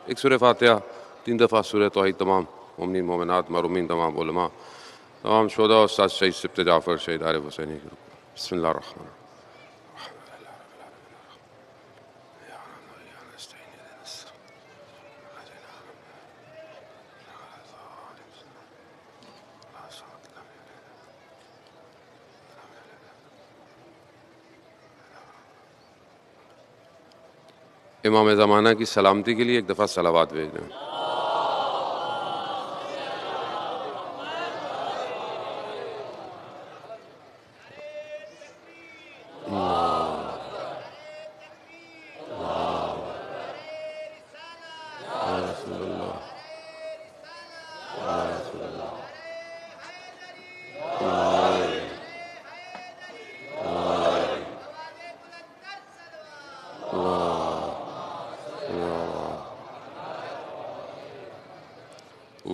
ایک سورہ فاتحہ 3 دفعہ سورہ توحید تمام مومنین مومنات معرومین تمام علماء تمام شہداء اور استاد شہید سبت جعفر شہید عارف حسینی کی بسم اللہ الرحمن الرحیم امام زمانہ کی سلامتی کے لیے ایک دفعہ صلوات بھیج دیں۔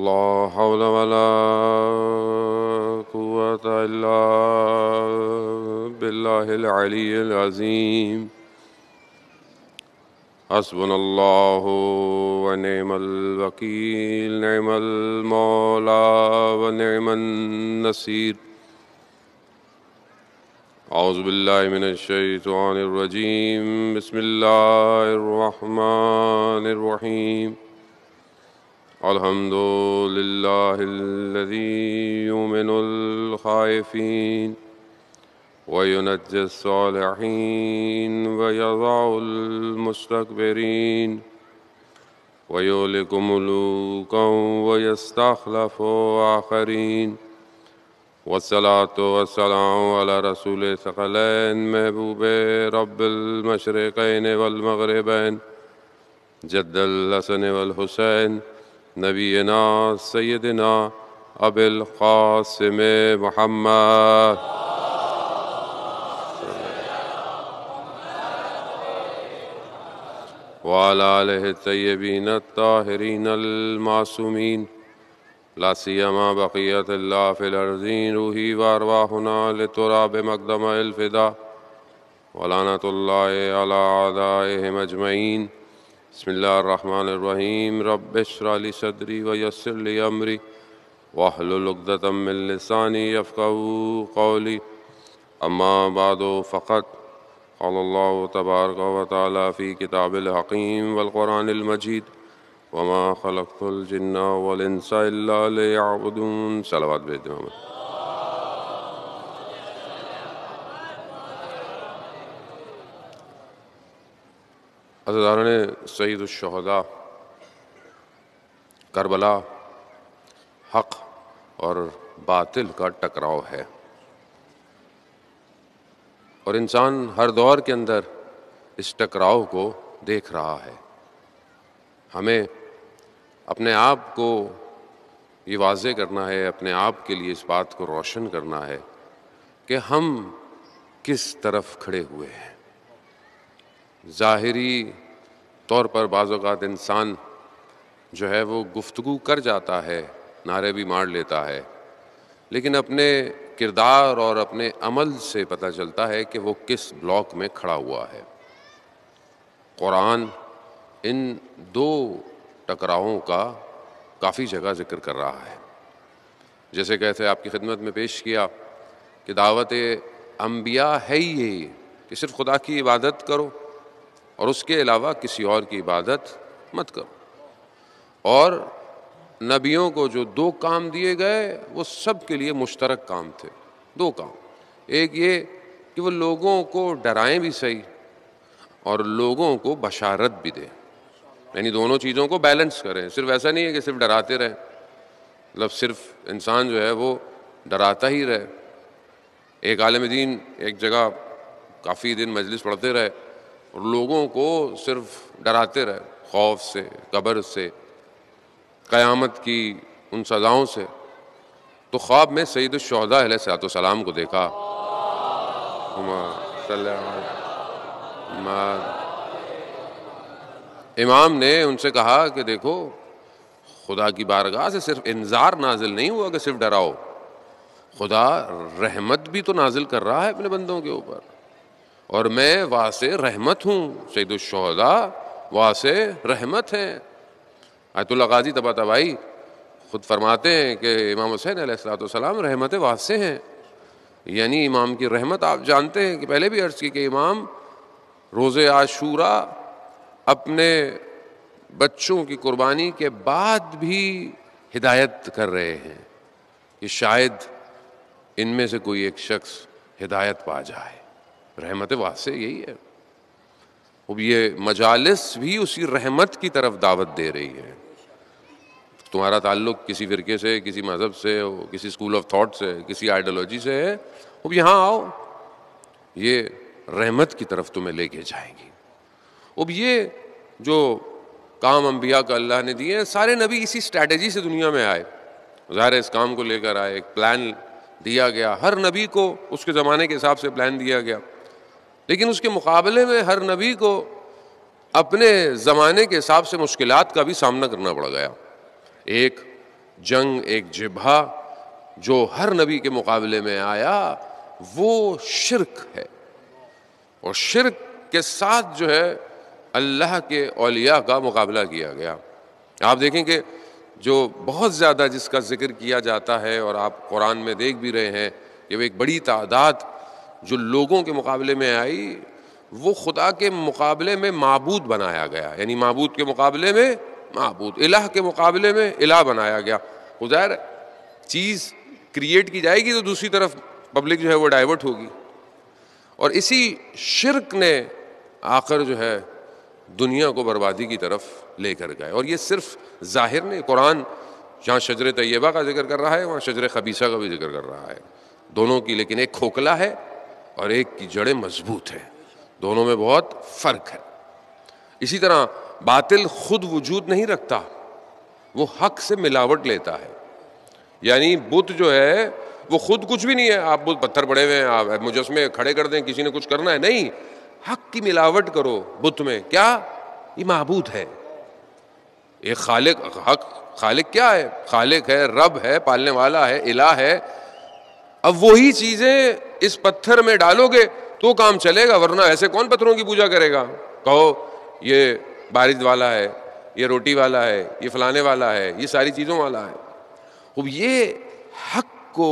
لا حول ولا قوة إلا بالله العلي العظيم حسبنا الله ونعم الوكيل نعم المولى ونعم النصير أعوذ بالله من الشيطان الرجيم بسم الله الرحمن الرحيم الحمد لله الذي يؤمن الخائفين وينجي الصالحين ويضع المستكبرين ويهلك ملوكا ويستخلف آخرين والصلاة والسلام على رسول الثقلين محبوب رب المشرقين والمغربين جد الحسن والحسين نبینا سیدنا ابی القاسم محمد وعلى آلہ الطیبین الطاہرین المعصومین لا سیما بقیت اللہ فی الارضین روحی وارواحنا لتراب مقدم الفدا ولعنت اللہ علی اعدائهم اجمعین بسم اللہ الرحمن الرحیم رب اشرح لی صدری ویسر لی امری واحلل عقدۃ من لسانی یفقہوا قولی اما بعد فقط قال اللہ تبارک و تعالی فی کتاب الحکیم والقرآن المجید وما خلقت الجن والانس الا لیعبدون صلوات بھیج دیں محمد عزیزان سید الشہداء کربلا حق اور باطل کا ٹکراؤ ہے اور انسان ہر دور کے اندر اس ٹکراؤ کو دیکھ رہا ہے۔ ہمیں اپنے آپ کو یہ واضح کرنا ہے، اپنے آپ کے لیے اس بات کو روشن کرنا ہے کہ ہم کس طرف کھڑے ہوئے ہیں۔ ظاہری طور پر بعض اوقات انسان جو ہے وہ گفتگو کر جاتا ہے، نعرے بھی مار لیتا ہے، لیکن اپنے کردار اور اپنے عمل سے پتہ چلتا ہے کہ وہ کس بلاک میں کھڑا ہوا ہے۔ قرآن ان دو ٹکراؤں کا کافی جگہ ذکر کر رہا ہے۔ جیسے کہتے آپ کی خدمت میں پیش کیا کہ دعوت انبیاء ہے یہ کہ صرف خدا کی عبادت کرو اور اس کے علاوہ کسی اور کی عبادت مت کرو، اور نبیوں کو جو دو کام دیے گئے وہ سب کے لیے مشترک کام تھے۔ دو کام، ایک یہ کہ وہ لوگوں کو ڈرائیں بھی صحیح اور لوگوں کو بشارت بھی دیں، یعنی دونوں چیزوں کو بیلنس کریں۔ صرف ایسا نہیں ہے کہ صرف ڈراتے رہیں، مطلب صرف انسان جو ہے وہ ڈراتا ہی رہے۔ ایک عالم دین ایک جگہ کافی دن مجلس پڑھتے رہے اور لوگوں کو صرف ڈراتے رہے، خوف سے، قبر سے، قیامت کی ان سزاؤں سے، تو خواب میں سید الشہداء علیہ السلام کو دیکھا۔ امام نے ان سے کہا کہ دیکھو خدا کی بارگاہ سے صرف انذار نازل نہیں ہوا کہ صرف ڈراؤ، خدا رحمت بھی تو نازل کر رہا ہے اپنے بندوں کے اوپر، اور میں واسع رحمت ہوں۔ سید الشہداء واسع رحمت ہیں، آیت اللہ قاضی طباطبائی خود فرماتے ہیں کہ امام حسین علیہ الصلوۃ والسلام رحمت واسع ہیں، یعنی امام کی رحمت آپ جانتے ہیں کہ پہلے بھی عرض کی کہ امام روز عاشوراء اپنے بچوں کی قربانی کے بعد بھی ہدایت کر رہے ہیں کہ شاید ان میں سے کوئی ایک شخص ہدایت پا جائے۔ رحمت واسع یہی ہے۔ اب یہ مجالس بھی اسی رحمت کی طرف دعوت دے رہی ہے۔ تمہارا تعلق کسی فرقے سے، کسی مذہب سے، کسی اسکول آف تھاٹ سے، کسی آئیڈیالوجی سے ہے، اب یہاں آؤ، یہ رحمت کی طرف تمہیں لے کے جائے گی۔ اب یہ جو کام انبیاء کا اللہ نے دیے ہیں، سارے نبی اسی اسٹریٹجی سے دنیا میں آئے، ظاہر اس کام کو لے کر آئے، ایک پلان دیا گیا، ہر نبی کو اس کے زمانے کے حساب سے پلان دیا گیا، لیکن اس کے مقابلے میں ہر نبی کو اپنے زمانے کے حساب سے مشکلات کا بھی سامنا کرنا پڑ گیا۔ ایک جنگ، ایک جبہہ جو ہر نبی کے مقابلے میں آیا وہ شرک ہے، اور شرک کے ساتھ جو ہے اللہ کے اولیاء کا مقابلہ کیا گیا۔ آپ دیکھیں کہ جو بہت زیادہ جس کا ذکر کیا جاتا ہے، اور آپ قرآن میں دیکھ بھی رہے ہیں کہ وہ ایک بڑی تعداد جو لوگوں کے مقابلے میں آئی، وہ خدا کے مقابلے میں معبود بنایا گیا، یعنی معبود کے مقابلے میں معبود، الہ کے مقابلے میں الہ بنایا گیا۔ ظاہر چیز کریٹ کی جائے گی تو دوسری طرف پبلک جو ہے وہ ڈائیورٹ ہوگی، اور اسی شرک نے آخر جو ہے دنیا کو بربادی کی طرف لے کر گئے۔ اور یہ صرف ظاہر نہیں، قرآن جہاں شجر طیبہ کا ذکر کر رہا ہے وہاں شجر خبیثہ کا بھی ذکر کر رہا ہے، دونوں کی، لیکن ایک کھوکھلا ہے اور ایک کی جڑیں مضبوط ہیں، دونوں میں بہت فرق ہے۔ اسی طرح باطل خود وجود نہیں رکھتا، وہ حق سے ملاوٹ لیتا ہے، یعنی بت جو ہے وہ خود کچھ بھی نہیں ہے، آپ بت پتھر پڑے ہوئے ہیں، آپ مجسمے کھڑے کر دیں، کسی نے کچھ کرنا ہے نہیں، حق کی ملاوٹ کرو بت میں، کیا یہ معبود ہے، ایک خالق، حق خالق کیا ہے؟ خالق ہے، رب ہے، پالنے والا ہے، الہ ہے۔ اب وہی چیزیں اس پتھر میں ڈالو گے تو کام چلے گا، ورنہ ایسے کون پتھروں کی پوجا کرے گا؟ کہو یہ بارش والا ہے، یہ روٹی والا ہے، یہ فلانے والا ہے، یہ ساری چیزوں والا ہے۔ اب یہ حق کو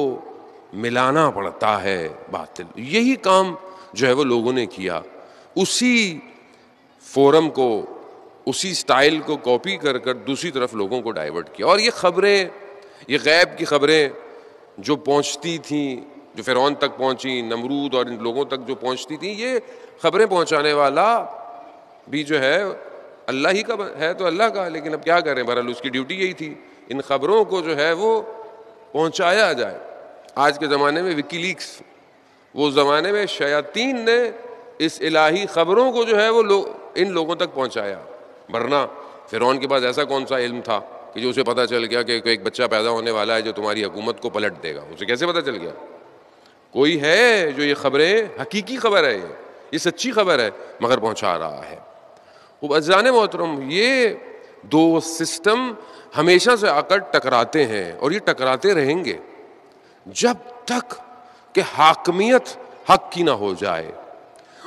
ملانا پڑتا ہے باطل، یہی کام جو ہے وہ لوگوں نے کیا، اسی فورم کو، اسی سٹائل کو کاپی کر کر دوسری طرف لوگوں کو ڈائیورٹ کیا۔ اور یہ خبریں، یہ غیب کی خبریں جو پہنچتی تھیں، جو فرعون تک پہنچی، نمرود اور ان لوگوں تک جو پہنچتی تھیں، یہ خبریں پہنچانے والا بھی جو ہے اللہ ہی کا ہے تو اللہ کا، لیکن اب کیا کریں، بہرحال اس کی ڈیوٹی یہی تھی، ان خبروں کو جو ہے وہ پہنچایا جائے۔ آج کے زمانے میں وکی لیکس، وہ زمانے میں شیاطین نے اس الہی خبروں کو جو ہے وہ ان لوگوں تک پہنچایا، ورنہ فرعون کے پاس ایسا کون سا علم تھا کہ جو اسے پتہ چل گیا کہ ایک بچہ پیدا ہونے والا ہے جو تمہاری حکومت کو پلٹ دے گا؟ اسے کیسے پتہ چل گیا؟ کوئی ہے جو یہ خبریں، حقیقی خبر ہے، یہ سچی خبر ہے، مگر پہنچا رہا ہے۔ عزیزان محترم، یہ دو سسٹم ہمیشہ سے آ کر ٹکراتے ہیں، اور یہ ٹکراتے رہیں گے جب تک کہ حاکمیت حق کی نہ ہو جائے،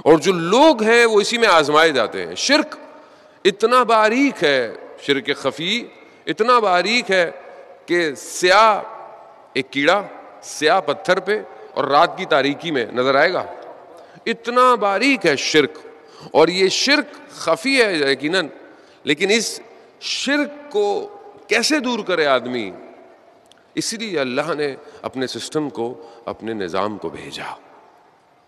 اور جو لوگ ہیں وہ اسی میں آزمائے جاتے ہیں۔ شرک اتنا باریک ہے، شرک خفی اتنا باریک ہے کہ سیاہ ایک کیڑا سیاہ پتھر پہ اور رات کی تاریکی میں نظر آئے گا، اتنا باریک ہے شرک۔ اور یہ شرک خفی ہے یقیناً، لیکن اس شرک کو کیسے دور کرے آدمی؟ اس لیے اللہ نے اپنے سسٹم کو، اپنے نظام کو بھیجا۔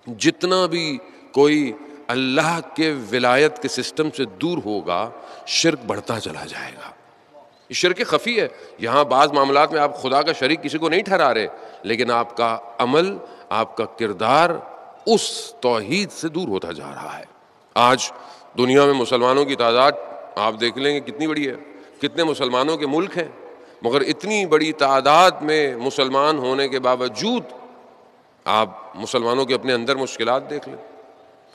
جتنا بھی کوئی اللہ کے ولایت کے سسٹم سے دور ہوگا، شرک بڑھتا چلا جائے گا۔ یہ شرک خفی ہے، یہاں بعض معاملات میں آپ خدا کا شریک کسی کو نہیں ٹھہرا رہے، لیکن آپ کا عمل، آپ کا کردار اس توحید سے دور ہوتا جا رہا ہے۔ آج دنیا میں مسلمانوں کی تعداد آپ دیکھ لیں گے کتنی بڑی ہے، کتنے مسلمانوں کے ملک ہیں، مگر اتنی بڑی تعداد میں مسلمان ہونے کے باوجود آپ مسلمانوں کے اپنے اندر مشکلات دیکھ لیں۔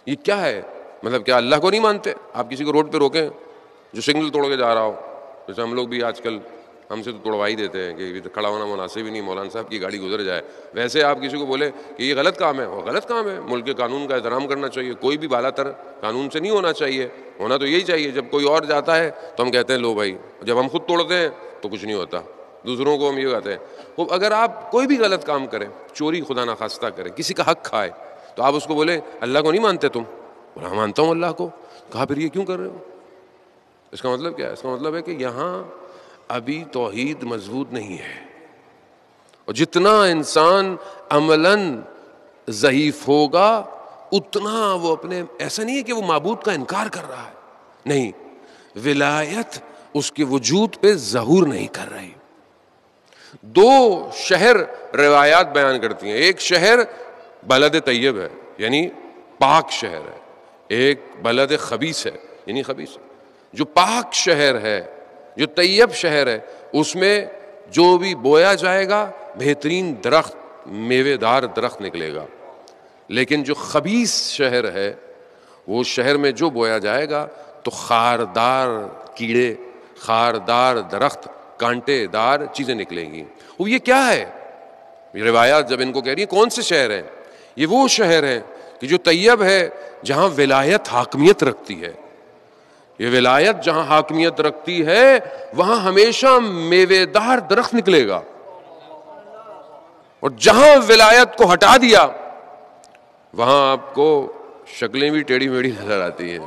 یہ کیا ہے؟ مطلب کیا اللہ کو نہیں مانتے؟ آپ کسی کو روڈ پہ روکیں جو سگنل توڑ کے جا رہا ہو، جیسے ہم لوگ بھی آج کل ہم سے تو توڑوا ہی دیتے ہیں کہ یہ تو کھڑا ہونا مناسب ہی نہیں، مولانا صاحب کی گاڑی گزر جائے. ویسے آپ کسی کو بولے کہ یہ غلط کام ہے، وہ غلط کام ہے. ملک کے قانون کا احترام کرنا چاہیے، کوئی بھی بالا تر قانون سے نہیں ہونا چاہیے. ہونا تو یہی چاہیے جب کوئی اور جاتا ہے تو ہم کہتے ہیں لو بھائی، جب ہم خود توڑتے ہیں تو کچھ نہیں ہوتا. دوسروں کو ہم یہ کہتے ہیں. وہ اگر آپ کوئی بھی غلط کام کریں، چوری خدا نخواستہ کریں، کسی کا حق کھائے، تو آپ اس کو بولے اللہ کو نہیں مانتے تم؟ بولا مانتا ہوں اللہ کو. کہا پھر یہ کیوں کر رہے ہو؟ اس کا مطلب کیا ہے؟ اس کا مطلب ہے کہ یہاں ابھی توحید مضبوط نہیں ہے. اور جتنا انسان عملاً ضعیف ہوگا اتنا وہ اپنے، ایسا نہیں ہے کہ وہ معبود کا انکار کر رہا ہے، نہیں، ولایت اس کے وجود پہ ظہور نہیں کر رہی. دو شہر روایات بیان کرتی ہیں. ایک شہر بلد طیب ہے یعنی پاک شہر ہے، ایک بلد خبیث ہے یعنی خبیث ہے. جو پاک شہر ہے، جو طیب شہر ہے، اس میں جو بھی بویا جائے گا بہترین درخت، میوے دار درخت نکلے گا. لیکن جو خبیث شہر ہے، وہ شہر میں جو بویا جائے گا تو خاردار کیڑے، خاردار درخت، کانٹے دار چیزیں نکلیں گی. وہ یہ کیا ہے؟ یہ روایات جب ان کو کہہ رہی ہیں کون سے شہر ہیں، یہ وہ شہر ہے کہ جو طیب ہے، جہاں ولایت حاکمیت رکھتی ہے. یہ ولایت جہاں حاکمیت رکھتی ہے وہاں ہمیشہ میوے دار درخت نکلے گا. اور جہاں ولایت کو ہٹا دیا وہاں آپ کو شکلیں بھی ٹیڑھی میڑھی نظر آتی ہیں.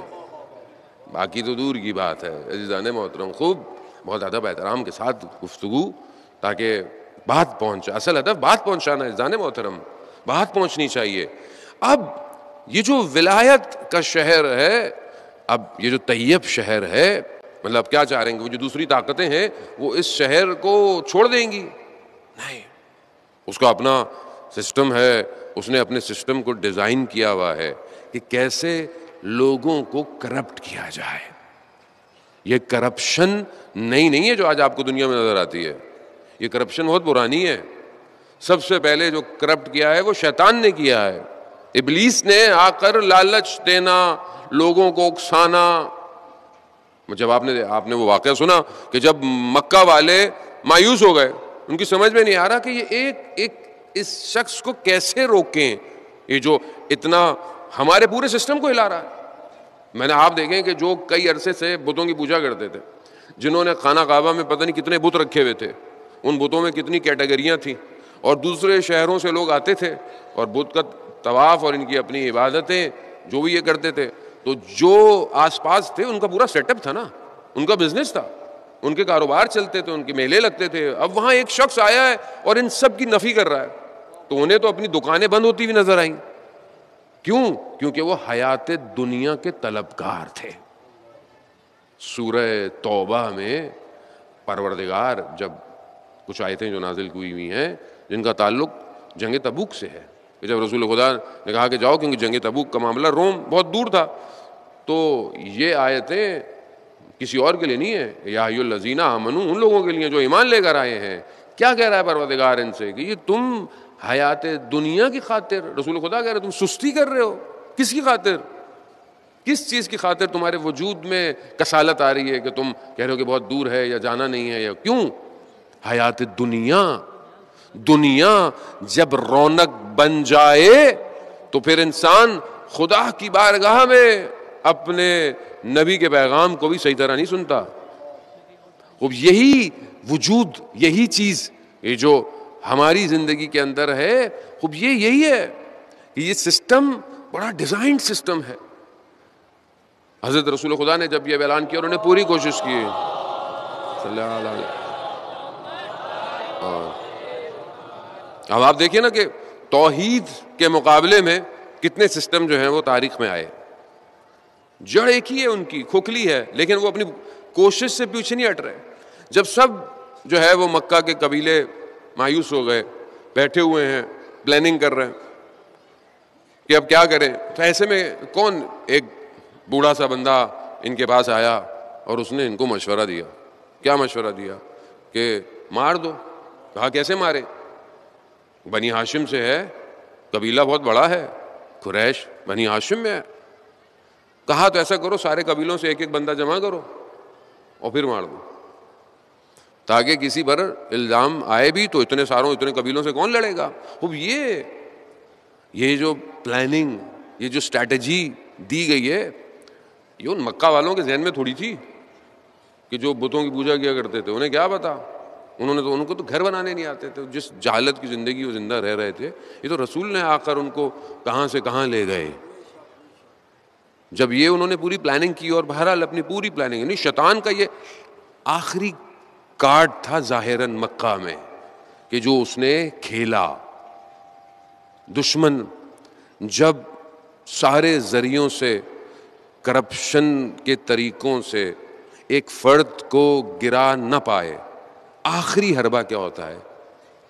باقی تو دور کی بات ہے. عزیزان محترم، خوب بہت ادب احترام کے ساتھ گفتگو، تاکہ بات پہنچے. اصل ادب بات پہنچانا ہے. عزیزان محترم، بات پہنچنی چاہیے. اب یہ جو ولایت کا شہر ہے، اب یہ جو طیب شہر ہے، مطلب کیا چاہ رہے ہیں کہ وہ جو دوسری طاقتیں ہیں وہ اس شہر کو چھوڑ دیں گی؟ نہیں، اس کا اپنا سسٹم ہے. اس نے اپنے سسٹم کو ڈیزائن کیا ہوا ہے کہ کیسے لوگوں کو کرپٹ کیا جائے. یہ کرپشن نئی نہیں ہے جو آج آپ کو دنیا میں نظر آتی ہے. یہ کرپشن بہت پرانی ہے. سب سے پہلے جو کرپٹ کیا ہے وہ شیطان نے کیا ہے. ابلیس نے آ کر لالچ دینا، لوگوں کو اکسانا. جب آپ نے وہ واقعہ سنا کہ جب مکہ والے مایوس ہو گئے، ان کی سمجھ میں نہیں آ رہا کہ یہ ایک اس شخص کو کیسے روکیں، یہ جو اتنا ہمارے پورے سسٹم کو ہلا رہا ہے. میں نے آپ دیکھیں کہ جو کئی عرصے سے بتوں کی پوجا کرتے تھے، جنہوں نے خانہ کعبہ میں پتہ نہیں کتنے بت رکھے ہوئے تھے، ان بتوں میں کتنی کیٹیگریاں تھیں، اور دوسرے شہروں سے لوگ آتے تھے اور بت کا طواف اور ان کی اپنی عبادتیں جو بھی یہ کرتے تھے، تو جو آس پاس تھے ان کا پورا سیٹ اپ تھا نا، ان کا بزنس تھا، ان کے کاروبار چلتے تھے، ان کے میلے لگتے تھے. اب وہاں ایک شخص آیا ہے اور ان سب کی نفی کر رہا ہے، تو انہیں تو اپنی دکانیں بند ہوتی ہوئی نظر آئیں. کیوں؟ کیونکہ وہ حیات دنیا کے طلبگار تھے. سورہ توبہ میں پروردگار جب کچھ آیتیں جو نازل ہوئی ہیں جن کا تعلق جنگ تبوک سے ہے، کہ جب رسول خدا نے کہا کہ جاؤ، کیونکہ جنگ تبوک کا معاملہ روم بہت دور تھا، تو یہ آیتیں کسی اور کے لیے نہیں ہے. یا ایھا الذین آمنوا، ان لوگوں کے لیے جو ایمان لے کر آئے ہیں. کیا کہہ رہا ہے پروردگار ان سے کہ یہ تم حیات دنیا کی خاطر، رسول خدا کہہ رہے تم سستی کر رہے ہو. کس کی خاطر؟ کس چیز کی خاطر تمہارے وجود میں کسالت آ رہی ہے کہ تم کہہ رہے ہو کہ بہت دور ہے یا جانا نہیں ہے، یا کیوں؟ حیات دنیا. دنیا جب رونق بن جائے تو پھر انسان خدا کی بارگاہ میں اپنے نبی کے پیغام کو بھی صحیح طرح نہیں سنتا. اب یہی وجود، یہی چیز، یہ جو ہماری زندگی کے اندر ہے، اب یہی ہے کہ یہ سسٹم بڑا ڈیزائن سسٹم ہے. حضرت رسول خدا نے جب یہ اعلان کیا، انہوں نے پوری کوشش کی. صلی اللہ علیہ وسلم. اب آپ دیکھیں نا کہ توحید کے مقابلے میں کتنے سسٹم جو ہیں وہ تاریخ میں آئے. جڑ ایک ہی ہے ان کی، کھوکھلی ہے، لیکن وہ اپنی کوشش سے پیچھے نہیں ہٹ رہے. جب سب جو ہے وہ مکہ کے قبیلے مایوس ہو گئے، بیٹھے ہوئے ہیں، پلاننگ کر رہے ہیں کہ اب کیا کریں، تو ایسے میں کون ایک بوڑھا سا بندہ ان کے پاس آیا اور اس نے ان کو مشورہ دیا. کیا مشورہ دیا؟ کہ مار دو. کہا کیسے مارے؟ بنی ہاشم سے ہے، قبیلہ بہت بڑا ہے، قریش بنی ہاشم میں ہے. کہا تو ایسا کرو، سارے قبیلوں سے ایک ایک بندہ جمع کرو اور پھر مار دو. تاکہ کسی پر الزام آئے بھی تو اتنے قبیلوں سے کون لڑے گا. اب یہ جو پلاننگ، یہ جو اسٹریٹجی دی گئی ہے، یہ ان مکہ والوں کے ذہن میں تھوڑی تھی کہ جو بتوں کی پوجا کیا کرتے تھے. انہیں کیا پتا، ان کو تو گھر بنانے نہیں آتے تھے. جس جہالت کی زندگی وہ زندہ رہ رہے تھے، یہ تو رسول نے آ کر ان کو کہاں سے کہاں لے گئے. جب یہ انہوں نے پوری پلاننگ کی، اور بہرحال اپنی پوری پلاننگ، یعنی شیطان کا یہ آخری کارڈ تھا ظاہراً مکہ میں کہ جو اس نے کھیلا. دشمن جب سارے ذریعوں سے، کرپشن کے طریقوں سے ایک فرد کو گرا نہ پائے، آخری حربہ کیا ہوتا ہے؟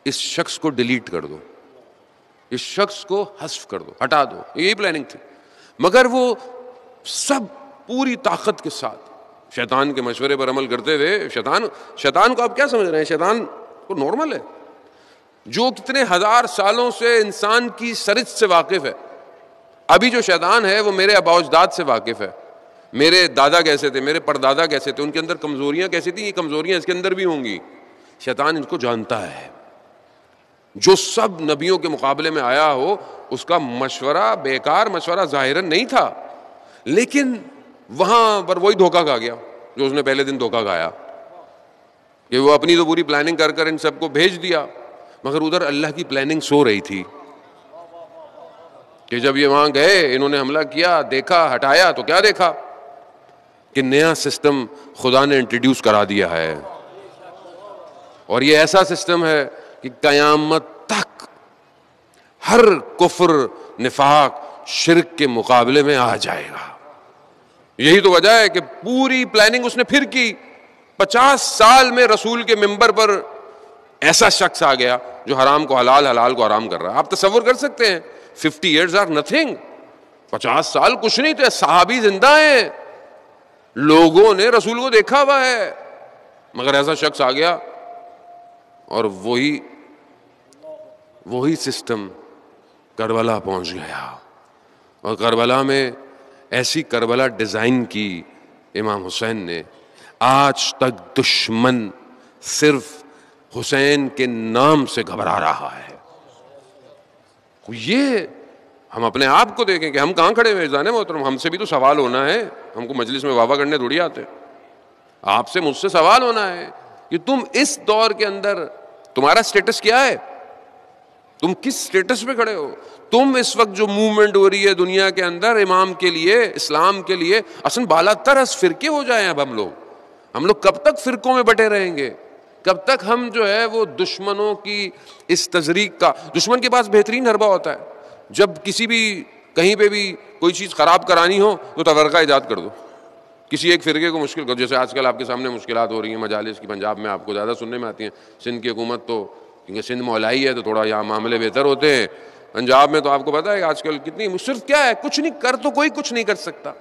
اس شخص کو ڈیلیٹ کر دو، اس شخص کو حذف کر دو، ہٹا دو. یہی پلاننگ تھی. مگر وہ سب پوری طاقت کے ساتھ شیطان کے مشورے پر عمل کرتے ہوئے. شیطان کو آپ کیا سمجھ رہے ہیں؟ شیطان کو نارمل ہے، جو کتنے ہزار سالوں سے انسان کی سرشت سے واقف ہے. ابھی جو شیطان ہے وہ میرے آباء و اجداد سے واقف ہے. میرے دادا کیسے تھے، میرے پردادا کیسے تھے، ان کے اندر کمزوریاں کیسی تھیں، یہ کمزوریاں اس کے اندر بھی ہوں گی. شیطان ان کو جانتا ہے. جو سب نبیوں کے مقابلے میں آیا ہو، اس کا مشورہ بیکار مشورہ ظاہراً نہیں تھا، لیکن وہاں پر وہی دھوکہ کھا گیا جو اس نے پہلے دن دھوکہ کھایا کہ وہ اپنی تو پوری پلاننگ کر کر ان سب کو بھیج دیا، مگر ادھر اللہ کی پلاننگ سو رہی تھی. کہ جب یہ وہاں گئے، انہوں نے حملہ کیا، دیکھا، ہٹایا، تو کیا دیکھا کہ نیا سسٹم خدا نے انٹروڈیوس کرا دیا ہے. اور یہ ایسا سسٹم ہے کہ قیامت تک ہر کفر، نفاق، شرک کے مقابلے میں آ جائے گا. یہی تو وجہ ہے کہ پوری پلاننگ اس نے پھر کی. 50 سال میں رسول کے منبر پر ایسا شخص آ گیا جو حرام کو حلال، حلال کو حرام کر رہا ہے. آپ تصور کر سکتے ہیں 50 years are nothing. 50 سال کچھ نہیں تھے. صحابی زندہ ہیں، لوگوں نے رسول کو دیکھا ہوا ہے، مگر ایسا شخص آ گیا اور وہی سسٹم کربلا پہنچ گیا. اور کربلا میں ایسی کربلا ڈیزائن کی امام حسین نے، آج تک دشمن صرف حسین کے نام سے گھبرا رہا ہے. یہ ہم اپنے آپ کو دیکھیں کہ ہم کہاں کھڑے ہوئے. جانے محترم، ہم سے بھی تو سوال ہونا ہے. ہم کو مجلس میں واہ واہ کرنے تھوڑی آتے. آپ سے، مجھ سے سوال ہونا ہے کہ تم اس دور کے اندر تمہارا سٹیٹس کیا ہے؟ تم کس سٹیٹس پہ کھڑے ہو؟ تم اس وقت جو موومنٹ ہو رہی ہے دنیا کے اندر امام کے لیے، اسلام کے لیے، اصلا بالا تر از فرقے ہو جائیں. اب ہم لوگ کب تک فرقوں میں بٹے رہیں گے؟ کب تک ہم جو ہے وہ دشمنوں کی اس تزریق کا. دشمن کے پاس بہترین حربہ ہوتا ہے. جب کسی بھی کہیں پہ بھی کوئی چیز خراب کرانی ہو تو تفرقہ ایجاد کر دو، کسی ایک فرقے کو مشکل کرو. جیسے آج کل آپ کے سامنے مشکلات ہو رہی ہیں مجالس کی، پنجاب میں آپ کو زیادہ سننے میں آتی ہیں. سندھ کی حکومت تو، کیونکہ سندھ مولائی ہے تو تھوڑا یہاں معاملے بہتر ہوتے ہیں. پنجاب میں تو آپ کو پتا ہے آج کل کتنی صرف کیا ہے، کچھ نہیں کر تو کوئی کچھ نہیں کر سکتا.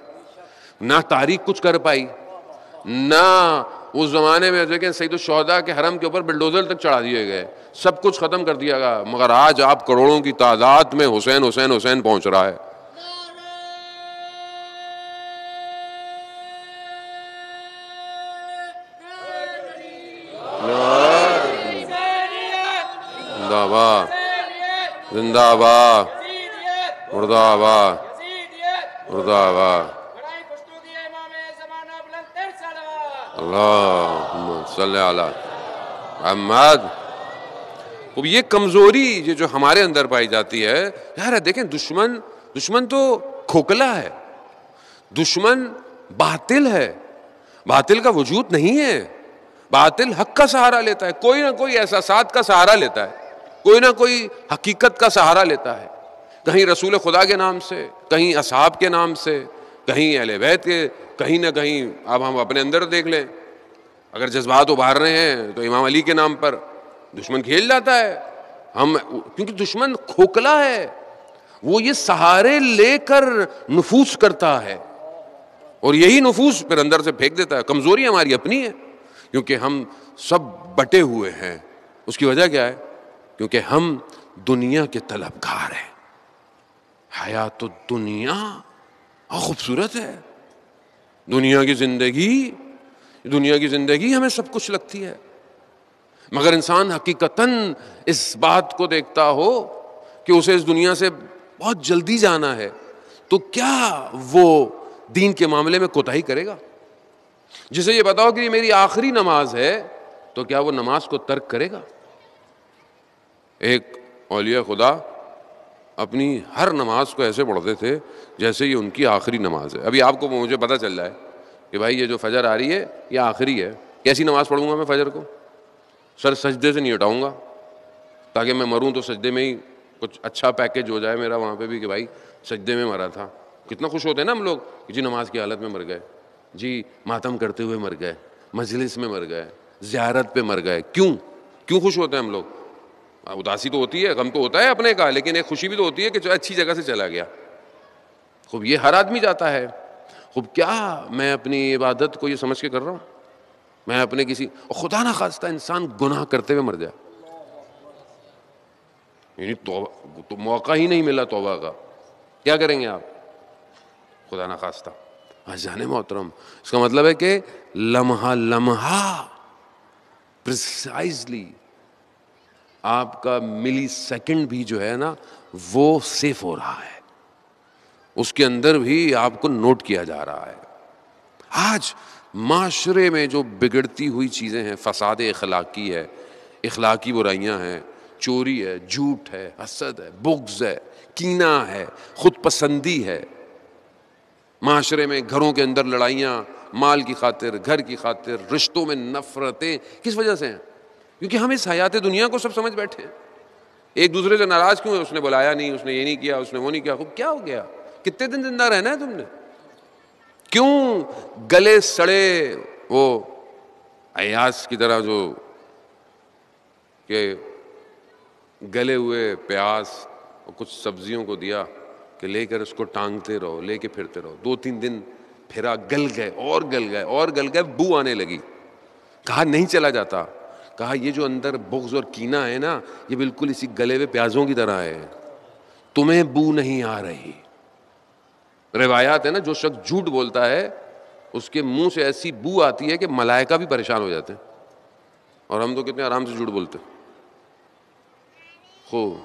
نہ تاریخ کچھ کر پائی، نہ اس زمانے میں دیکھیں سید الشہداء کے حرم کے اوپر بلڈوزر تک چڑھا دیے گئے، سب کچھ ختم کر دیا گیا. مگر آج آپ کروڑوں کی تعداد میں حسین حسین حسین پہنچ رہا ہے. زندہ باد، زندہ باد، مردہ آباد، مردہ آباد. اللہم صلی علی محمد. اب یہ کمزوری یہ جو ہمارے اندر پائی جاتی ہے یار، دیکھیں دشمن تو کھوکھلا ہے، دشمن باطل ہے، باطل کا وجود نہیں ہے. باطل حق کا سہارا لیتا ہے، کوئی نہ کوئی احساسات کا سہارا لیتا ہے، کوئی نہ کوئی حقیقت کا سہارا لیتا ہے. کہیں رسول خدا کے نام سے، کہیں اصحاب کے نام سے، کہیں اہل بیت کے، کہیں نہ کہیں. اب ہم اپنے اندر دیکھ لیں، اگر جذبات ابھار رہے ہیں تو امام علی کے نام پر دشمن کھیل جاتا ہے. کیونکہ دشمن کھوکھلا ہے، وہ یہ سہارے لے کر نفوذ کرتا ہے، اور یہی نفوذ پھر اندر سے پھینک دیتا ہے. کمزوری ہماری اپنی ہے، کیونکہ ہم سب بٹے ہوئے ہیں. اس کی وجہ کیا ہے؟ کیونکہ ہم دنیا کے طلبگار ہیں. حیات الدنیا خوبصورت ہے، دنیا کی زندگی ہمیں سب کچھ لگتی ہے. مگر انسان حقیقتاً اس بات کو دیکھتا ہو کہ اسے اس دنیا سے بہت جلدی جانا ہے تو کیا وہ دین کے معاملے میں کوتاہی کرے گا؟ جسے یہ بتاؤ کہ یہ میری آخری نماز ہے تو کیا وہ نماز کو ترک کرے گا؟ ایک اولیاء خدا اپنی ہر نماز کو ایسے پڑھتے تھے جیسے یہ ان کی آخری نماز ہے. ابھی آپ کو مجھے پتہ چل جائے کہ بھائی یہ جو فجر آ رہی ہے یہ آخری ہے, کیسی نماز پڑھوں گا میں فجر کو؟ سر سجدے سے نہیں ہٹاؤں گا تاکہ میں مروں تو سجدے میں ہی کچھ اچھا پیکیج ہو جائے میرا وہاں پہ بھی کہ بھائی سجدے میں مرا تھا. کتنا خوش ہوتے ہیں نا ہم لوگ کہ جی نماز کی حالت میں مر گئے, جی ماتم کرتے ہوئے مر گئے, مجلس میں مر گئے, زیارت پہ مر گئے. کیوں خوش ہوتے ہیں ہم لوگ؟ اداسی تو ہوتی ہے, غم تو ہوتا ہے اپنے کا, لیکن ایک خوشی بھی تو ہوتی ہے کہ جو اچھی جگہ سے چلا گیا. خوب یہ ہر آدمی جاتا ہے. خوب کیا میں اپنی عبادت کو یہ سمجھ کے کر رہا ہوں؟ میں اپنے کسی خدا نہ خواستہ انسان گناہ کرتے ہوئے مر جائے, یعنی تو موقع ہی نہیں ملا توبہ کا, کیا کریں گے آپ؟ خدا نہ خواستہ. جانے محترم, اس کا مطلب ہے کہ لمحہ لمحہ پریسائزلی آپ کا ملی سیکنڈ بھی جو ہے نا وہ سیف ہو رہا ہے, اس کے اندر بھی آپ کو نوٹ کیا جا رہا ہے. آج معاشرے میں جو بگڑتی ہوئی چیزیں ہیں, فساد اخلاقی ہے, اخلاقی برائیاں ہیں, چوری ہے, جھوٹ ہے, حسد ہے, بغض ہے, کینہ ہے, خود پسندی ہے. معاشرے میں گھروں کے اندر لڑائیاں, مال کی خاطر, گھر کی خاطر, رشتوں میں نفرتیں, کس وجہ سے ہیں؟ کیونکہ ہم اس حیات دنیا کو سب سمجھ بیٹھے ہیں. ایک دوسرے سے ناراض کیوں ہے؟ اس نے بلایا نہیں, اس نے یہ نہیں کیا, اس نے وہ نہیں کیا. خوب کیا ہو گیا؟ کتنے دن زندہ رہنا ہے تم نے؟ کیوں گلے سڑے وہ ایاس کی طرح جو کہ گلے ہوئے پیاز اور کچھ سبزیوں کو دیا کہ لے کر اس کو ٹانگتے رہو, لے کے پھرتے رہو. 2-3 دن پھرا, گل گئے اور گل گئے اور گل گئے, بو آنے لگی. کہا نہیں چلا جاتا. کہا یہ جو اندر بغض اور کینہ ہے نا یہ بالکل اسی گلے ہوئے پیازوں کی طرح ہے, تمہیں بو نہیں آ رہی. روایات ہے نا, جو شخص جھوٹ بولتا ہے اس کے منہ سے ایسی بو آتی ہے کہ ملائکہ بھی پریشان ہو جاتے ہیں, اور ہم تو کتنے آرام سے جھوٹ بولتے ہیں. خوب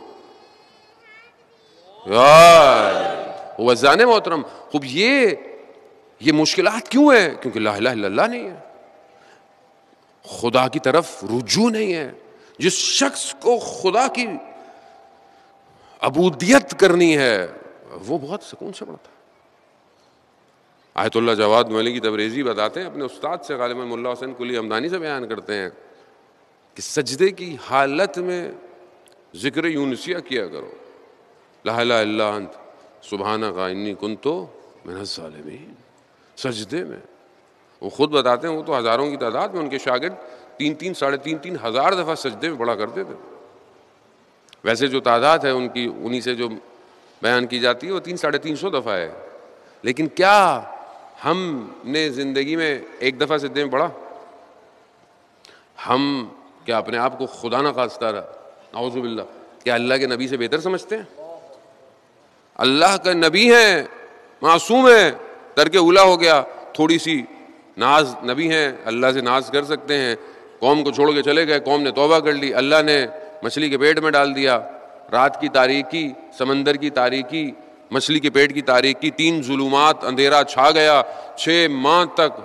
وزان محترم, خوب یہ مشکلات کیوں ہیں؟ کیونکہ لا الہ الا اللہ نہیں ہے, خدا کی طرف رجوع نہیں ہے. جس شخص کو خدا کی عبودیت کرنی ہے وہ بہت سکون سے پڑتا ہے. آیت اللہ جواد مولی کی تبریزی بتاتے ہیں, اپنے استاد سے غالباً ملا حسین کلی ہمدانی سے بیان کرتے ہیں کہ سجدے کی حالت میں ذکر یونسیہ کیا کرو, لا الہ الا انت سبحانک انی کنت من الظالمین. سجدے میں وہ خود بتاتے ہیں, وہ تو ہزاروں کی تعداد میں, ان کے شاگرد 3-3 ساڑھے 3 ہزار دفعہ سجدے میں پڑھا کرتے تھے. ویسے جو تعداد ہے ان کی انہی سے جو بیان کی جاتی ہے وہ 300-350 دفعہ ہے. لیکن کیا ہم نے زندگی میں ایک دفعہ سجدے میں پڑھا؟ ہم کیا اپنے آپ کو خدا نہ خواستہ اعوذ باللہ کیا اللہ کے نبی سے بہتر سمجھتے ہیں؟ اللہ کا نبی ہیں, معصوم ہیں, ترک اولا ہو گیا, تھوڑی سی ناز, نبی ہیں اللہ سے ناز کر سکتے ہیں. قوم کو چھوڑ کے چلے گئے, قوم نے توبہ کر لی, اللہ نے مچھلی کے پیٹ میں ڈال دیا. رات کی تاریکی, سمندر کی تاریکی, مچھلی کے پیٹ کی تاریکی, 3 ظلمات, اندھیرا چھا گیا. 6 ماہ تک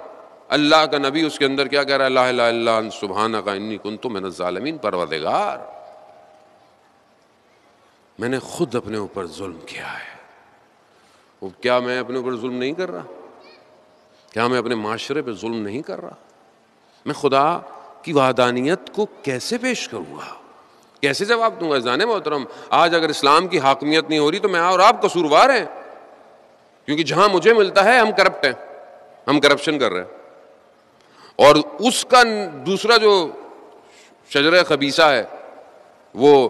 اللہ کا نبی اس کے اندر کیا کہہ رہا ہے؟ لا الہ الا انت سبحانک انی کنت من الظالمین. پروردگار میں نے خود اپنے اوپر ظلم کیا ہے. وہ کیا میں اپنے اوپر ظلم نہیں کر رہا؟ کیا میں اپنے معاشرے پہ ظلم نہیں کر رہا؟ میں خدا کی وحدانیت کو کیسے پیش کروں گا, کیسے جواب دوں گا؟ جانے محترم, آج اگر اسلام کی حاکمیت نہیں ہو رہی تو میں اور آپ قصوروار ہیں, کیونکہ جہاں مجھے ملتا ہے ہم کرپٹ ہیں, ہم کرپشن کر رہے ہیں. اور اس کا دوسرا جو شجرہ خبیثہ ہے, وہ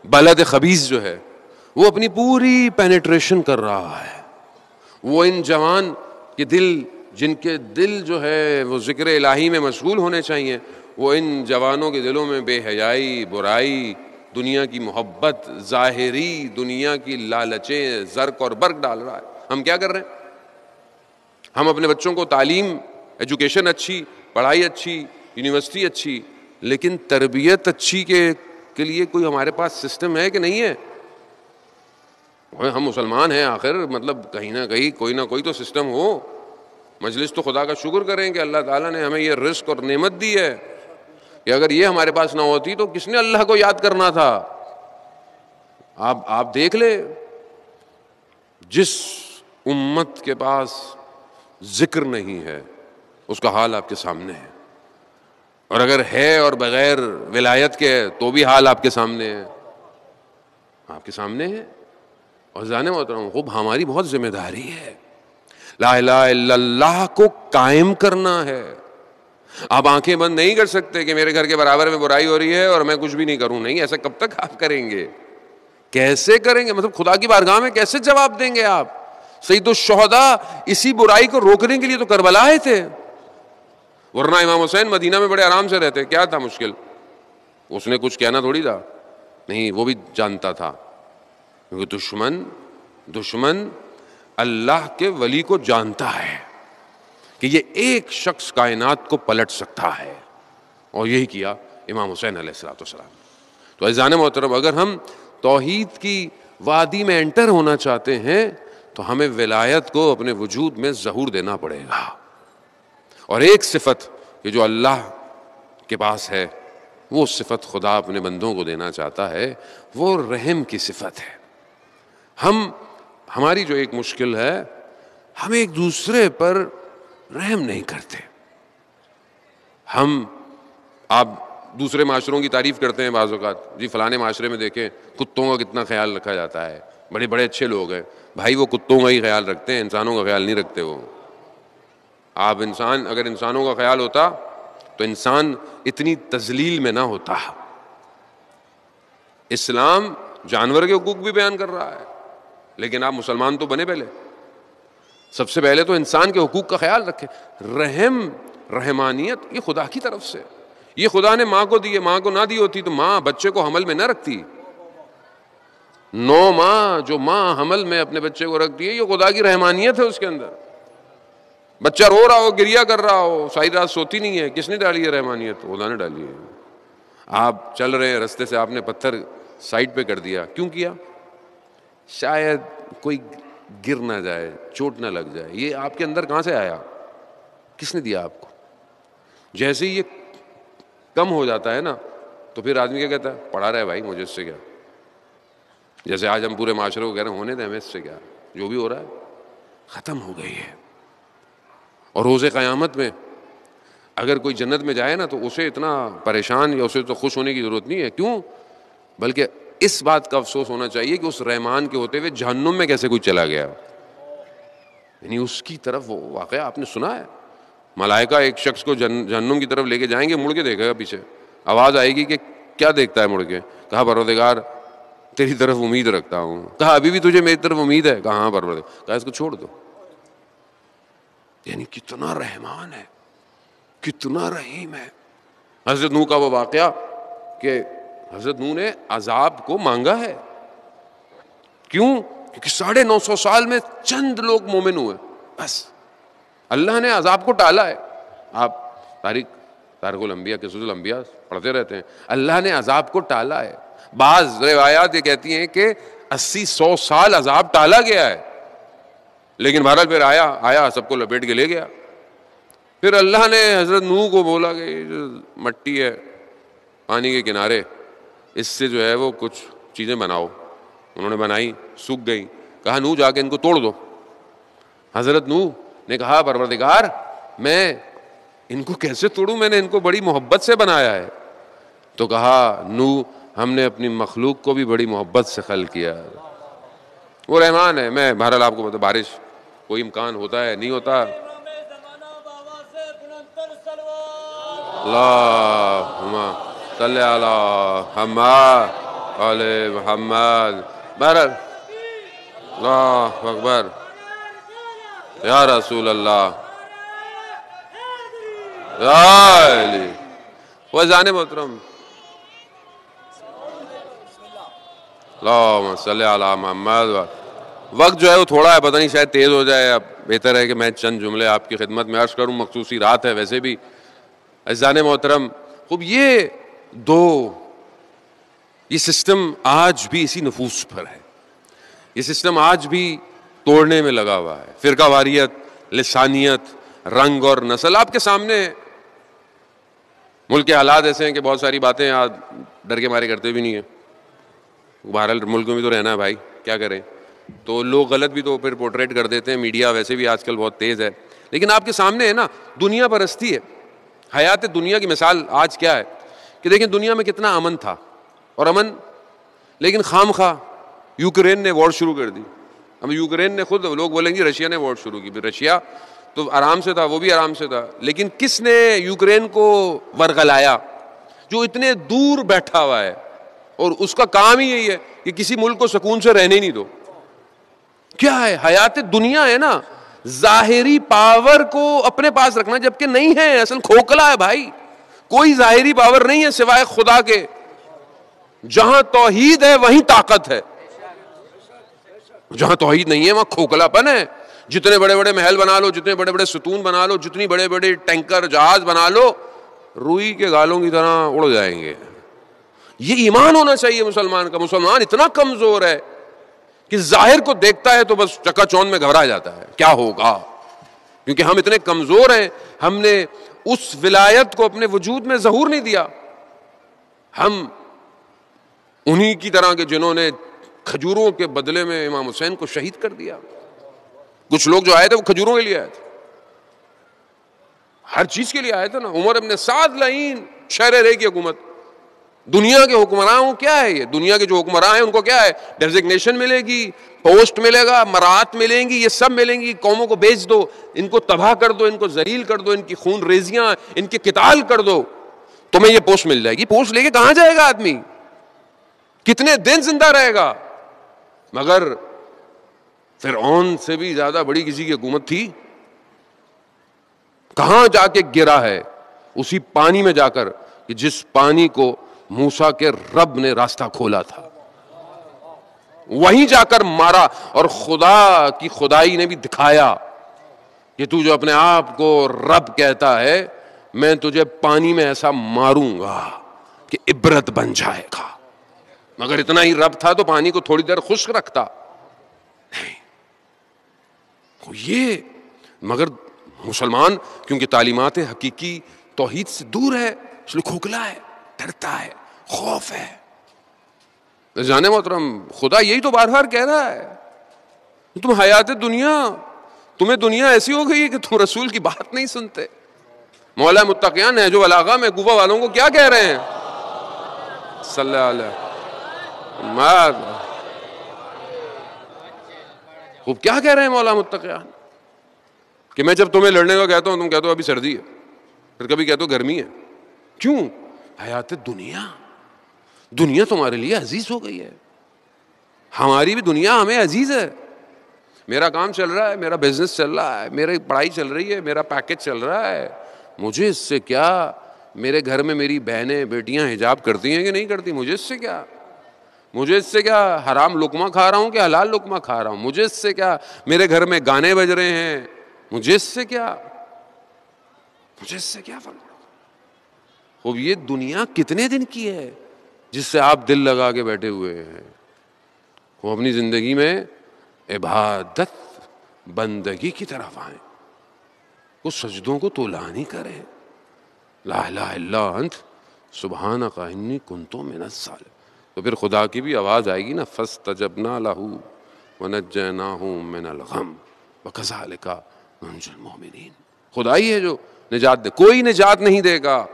بلد خبیث جو ہے, وہ اپنی پوری پینیٹریشن کر رہا ہے. وہ ان جوان کے دل, جن کے دل جو ہے وہ ذکر الہی میں مشغول ہونے چاہیے, وہ ان جوانوں کے دلوں میں بے حیائی, برائی, دنیا کی محبت, ظاہری دنیا کی لالچیں, زرق اور برق ڈال رہا ہے. ہم کیا کر رہے ہیں؟ ہم اپنے بچوں کو تعلیم, ایجوکیشن اچھی, پڑھائی اچھی, یونیورسٹی اچھی, لیکن تربیت اچھی کے لیے کوئی ہمارے پاس سسٹم ہے کہ نہیں ہے؟ ہم مسلمان ہیں آخر، مطلب کہیں نہ کہیں کوئی نہ کوئی تو سسٹم ہو۔ مجلس تو خدا کا شکر کریں کہ اللہ تعالیٰ نے ہمیں یہ رزق اور نعمت دی ہے کہ اگر یہ ہمارے پاس نہ ہوتی تو کس نے اللہ کو یاد کرنا تھا؟ آپ دیکھ لیں، جس امت کے پاس ذکر نہیں ہے اس کا حال آپ کے سامنے ہے، اور اگر ہے اور بغیر ولایت کے تو بھی حال آپ کے سامنے ہے، آپ کے سامنے ہے۔ اور جان محترم، خوب ہماری بہت ذمہ داری ہے، لا الہ الا اللہ کو قائم کرنا ہے۔ آپ آنکھیں بند نہیں کر سکتے کہ میرے گھر کے برابر میں برائی ہو رہی ہے اور میں کچھ بھی نہیں کروں، نہیں، ایسا کب تک آپ کریں گے؟ کیسے کریں گے؟ مطلب خدا کی بارگاہ میں کیسے جواب دیں گے آپ؟ سید الشہداء اسی برائی کو روکنے کے لیے تو کربلا آئے تھے، ورنہ امام حسین مدینہ میں بڑے آرام سے رہتے، کیا تھا مشکل؟ اس نے کچھ کہنا تھوڑی تھا، نہیں، وہ بھی جانتا تھا، کیونکہ دشمن اللہ کے ولی کو جانتا ہے کہ یہ ایک شخص کائنات کو پلٹ سکتا ہے، اور یہی کیا امام حسین علیہ السلام۔ تو عزیزان محترم، اگر ہم توحید کی وادی میں انٹر ہونا چاہتے ہیں تو ہمیں ولایت کو اپنے وجود میں ظہور دینا پڑے گا۔ اور ایک صفت کہ جو اللہ کے پاس ہے، وہ صفت خدا اپنے بندوں کو دینا چاہتا ہے، وہ رحم کی صفت ہے۔ ہماری جو ایک مشکل ہے، ہم ایک دوسرے پر رحم نہیں کرتے۔ آپ دوسرے معاشروں کی تعریف کرتے ہیں بعض اوقات، جی فلانے معاشرے میں دیکھیں کتوں کا کتنا خیال رکھا جاتا ہے، بڑے بڑے اچھے لوگ ہیں۔ بھائی وہ کتوں کا ہی خیال رکھتے ہیں، انسانوں کا خیال نہیں رکھتے۔ وہ اگر انسانوں کا خیال ہوتا تو انسان اتنی تذلیل میں نہ ہوتا۔ اسلام جانور کے حقوق بھی بیان کر رہا ہے، لیکن آپ مسلمان تو بنے پہلے، سب سے پہلے تو انسان کے حقوق کا خیال رکھیں۔ رحمانیت یہ خدا کی طرف سے، یہ خدا نے ماں کو دی ہے، ماں کو نہ دی ہوتی تو ماں بچے کو حمل میں نہ رکھتی۔ 9 ماہ جو ماں حمل میں اپنے بچے کو رکھتی ہے، یہ خدا کی رحمانیت ہے۔ اس کے اندر بچہ رو رہا ہو، گریا کر رہا ہو، ساری رات سوتی نہیں ہے، کس نے ڈالی ہے رحمانیت؟ خدا نے ڈالی ہے۔ آپ چل رہے ہیں رستے سے، آپ نے پتھر سائڈ پہ کر دیا، کیوں کیا؟ شاید کوئی گر نہ جائے، چوٹ نہ لگ جائے۔ یہ آپ کے اندر کہاں سے آیا؟ کس نے دیا آپ کو؟ جیسے ہی یہ کم ہو جاتا ہے نا، تو پھر آدمی کیا کہتا ہے؟ پڑھا رہا ہے بھائی، مجھے اس سے کیا؟ جیسے آج ہم پورے معاشرے کو کہہ رہے ہیں ہونے دیں، ہمیں اس سے کیا؟ جو بھی ہو رہا ہے ختم ہو گئی ہے۔ اور روز قیامت میں اگر کوئی جنت میں جائے نا تو اسے اتنا پریشان یا اسے تو خوش ہونے کی ضرورت نہیں ہے، کیوں؟ بلکہ اس بات کا افسوس ہونا چاہیے کہ اس رحمان کے ہوتے ہوئے جہنم میں کیسے کوئی چلا گیا، یعنی اس کی طرف وہ واقعہ آپ نے سنا ہے، ملائکہ ایک شخص کو جہنم کی طرف لے کے جائیں گے، مڑ کے دیکھے گا پیچھے، آواز آئے گی کہ کیا دیکھتا ہے مڑ کے؟ کہا پروردگار تیری طرف امید رکھتا ہوں۔ کہا ابھی بھی تجھے میری طرف امید ہے؟ کہا ہاں پروردگار۔ کہا اس کو چھوڑ دو۔ یعنی کتنا رحمان ہے، کتنا رحیم ہے۔ حضرت نوح کا وہ واقعہ کہ حضرت نوح نے عذاب کو مانگا ہے، کیوں؟ کیونکہ 950 سال میں چند لوگ مومن ہوئے، بس اللہ نے عذاب کو ٹالا ہے۔ آپ تاریخ الانبیاء قصص الانبیاء پڑھتے رہتے ہیں، اللہ نے عذاب کو ٹالا ہے۔ بعض روایات یہ کہتی ہیں کہ 80-100 سال عذاب ٹالا گیا ہے، لیکن بہرحال پھر آیا سب کو لپیٹ کے لے گیا۔ پھر اللہ نے حضرت نوح کو بولا کہ یہ جو مٹی ہے پانی کے کنارے، اس سے جو ہے وہ کچھ چیزیں بناؤ۔ انہوں نے بنائی، سوکھ گئی۔ کہا نوح جا کے ان کو توڑ دو۔ حضرت نوح نے کہا پروردگار میں ان کو کیسے توڑوں، میں نے ان کو بڑی محبت سے بنایا ہے۔ تو کہا نوح ہم نے اپنی مخلوق کو بھی بڑی محبت سے خلق کیا، وہ رحمان ہے۔ میں بہرحال آپ کو بتا، بارش کوئی امکان ہوتا ہے نہیں ہوتا؟ اللہم صلی علی محمد علی محمد۔ بہرحال اللہ اکبر یا رسول اللہ یا علی۔ وزان محترم، اللہم صلی علی محمد۔ وقت جو ہے وہ تھوڑا ہے، پتہ نہیں شاید تیز ہو جائے، اب بہتر ہے کہ میں چند جملے آپ کی خدمت میں عرض کروں، مخصوصی رات ہے ویسے بھی۔ عزیزان محترم، خوب یہ سسٹم آج بھی اسی نفوس پر ہے، یہ سسٹم آج بھی توڑنے میں لگا ہوا ہے. فرقہ واریت، لسانیت، رنگ اور نسل آپ کے سامنے ہے. ملک کے حالات ایسے ہیں کہ بہت ساری باتیں آپ ڈر کے مارے کرتے بھی نہیں ہیں. بہرحال ملک میں بھی تو رہنا ہے بھائی، کیا کریں. تو لوگ غلط بھی تو پھر پورٹریٹ کر دیتے ہیں، میڈیا ویسے بھی آج کل بہت تیز ہے. لیکن آپ کے سامنے ہے نا دنیا پرستی ہے. حیات دنیا کی مثال آج کیا ہے کہ دیکھیں دنیا میں کتنا امن تھا، اور امن لیکن خام خواہ یوکرین نے وار شروع کر دی. اب یوکرین نے خود، لوگ بولیں گے رشیا نے وار شروع کی، رشیا تو آرام سے تھا، وہ بھی آرام سے تھا، لیکن کس نے یوکرین کو ورغلایا؟ جو اتنے دور بیٹھا ہوا ہے اور اس کا کام ہی یہی ہے کہ کسی ملک کو سکون سے رہنے نہیں دو. کیا ہے حیات دنیا ہے نا، ظاہری پاور کو اپنے پاس رکھنا، جبکہ نہیں ہے، اصل کھوکھلا ہے بھائی. کوئی ظاہری پاور نہیں ہے سوائے خدا کے. جہاں توحید ہے وہیں طاقت ہے، جہاں توحید نہیں ہے وہاں کھوکھلا پن ہے. جتنے بڑے بڑے محل بنا لو، جتنے بڑے بڑے ستون بنا لو، جتنی بڑے بڑے ٹینکر جہاز بنا لو، روئی کے گالوں کی طرح اڑ جائیں گے. یہ ایمان ہونا چاہیے مسلمان کا. مسلمان اتنا کمزور ہے کہ ظاہر کو دیکھتا ہے تو بس چکا چوند میں گھبرا جاتا ہے کیا ہوگا، کیونکہ ہم اتنے کمزور ہیں. ہم نے اس ولایت کو اپنے وجود میں ظہور نہیں دیا. ہم انہی کی طرح کے جنہوں نے کھجوروں کے بدلے میں امام حسین کو شہید کر دیا. کچھ لوگ جو آئے تھے وہ کھجوروں کے لیے آئے تھے، ہر چیز کے لیے آئے تھے نا. عمر ابن سعد لعین، شہر رے کی حکومت. دنیا کے حکمراں کیا ہے، یہ دنیا کے جو حکمراں ہیں ان کو کیا ہے، ڈیزگنیشن ملے گی، پوسٹ ملے گا، مرات ملیں گی، یہ سب ملیں گی. قوموں کو بیچ دو، ان کو تباہ کر دو، ان کو ذلیل کر دو، ان کی خون ریزیاں، ان کے قتال کر دو، تمہیں یہ پوسٹ مل جائے گی. پوسٹ لے کے کہاں جائے گا آدمی؟ کتنے دن زندہ رہے گا؟ مگر فرعون سے بھی زیادہ بڑی کسی کی حکومت تھی، کہاں جا کے گرا ہے؟ اسی پانی میں جا کر کہ جس پانی کو موسیٰ کے رب نے راستہ کھولا تھا، وہیں جا کر مارا. اور خدا کی خدائی نے بھی دکھایا کہ تو جو اپنے آپ کو رب کہتا ہے، میں تجھے پانی میں ایسا ماروں گا کہ عبرت بن جائے گا. مگر اتنا ہی رب تھا تو پانی کو تھوڑی دیر خشک رکھتا نہیں. یہ مگر مسلمان کیونکہ تعلیمات حقیقی توحید سے دور ہے، اس لیے کھوکھلا ہے، ڈرتا ہے، خوف ہے. جانے محترم، خدا یہی تو بار بار کہہ رہا ہے، تم حیات دنیا، تمہیں دنیا ایسی ہو گئی ہے کہ تم رسول کی بات نہیں سنتے. مولا متقیان ہے جو بلاغہ میں کوفہ والوں کو کیا کہہ رہے ہیں؟ صلی اللہ علیہ خوب کیا کہہ رہے ہیں مولا متقیان کہ میں جب تمہیں لڑنے کو کہتا ہوں تم کہتے ہو ابھی سردی ہے، پھر کبھی کہتے ہو گرمی ہے. کیوں؟ حیات دنیا، دنیا تمہارے لیے عزیز ہو گئی ہے. ہماری بھی دنیا ہمیں عزیز ہے. میرا کام چل رہا ہے، میرا بزنس چل رہا ہے، میری پڑھائی چل رہی ہے، میرا پیکج چل رہا ہے، مجھے اس سے کیا؟ میرے گھر میں میری بہنیں بیٹیاں حجاب کرتی ہیں کہ نہیں کرتی، مجھے اس سے کیا؟ مجھے اس سے کیا حرام لقمہ کھا رہا ہوں کہ حلال لقمہ کھا رہا ہوں، مجھے اس سے کیا؟ میرے گھر میں گانے بج رہے ہیں، مجھے اس سے کیا؟ مجھے اس سے کیا فرق؟ خوب یہ دنیا کتنے دن کی ہے جس سے آپ دل لگا کے بیٹھے ہوئے ہیں؟ وہ اپنی زندگی میں عبادت بندگی کی طرف آئیں، وہ سجدوں کو طولانی کریں. لا الہ الا انت سبحانک انی کنت من الظالمین. تو پھر خدا کی بھی آواز آئے گی نا، فاستجبنا لہ ونجیناہ من الغم وکذالک ننجی المؤمنین. خدا ہی ہے جو نجات دے، کوئی نجات نہیں دے گا.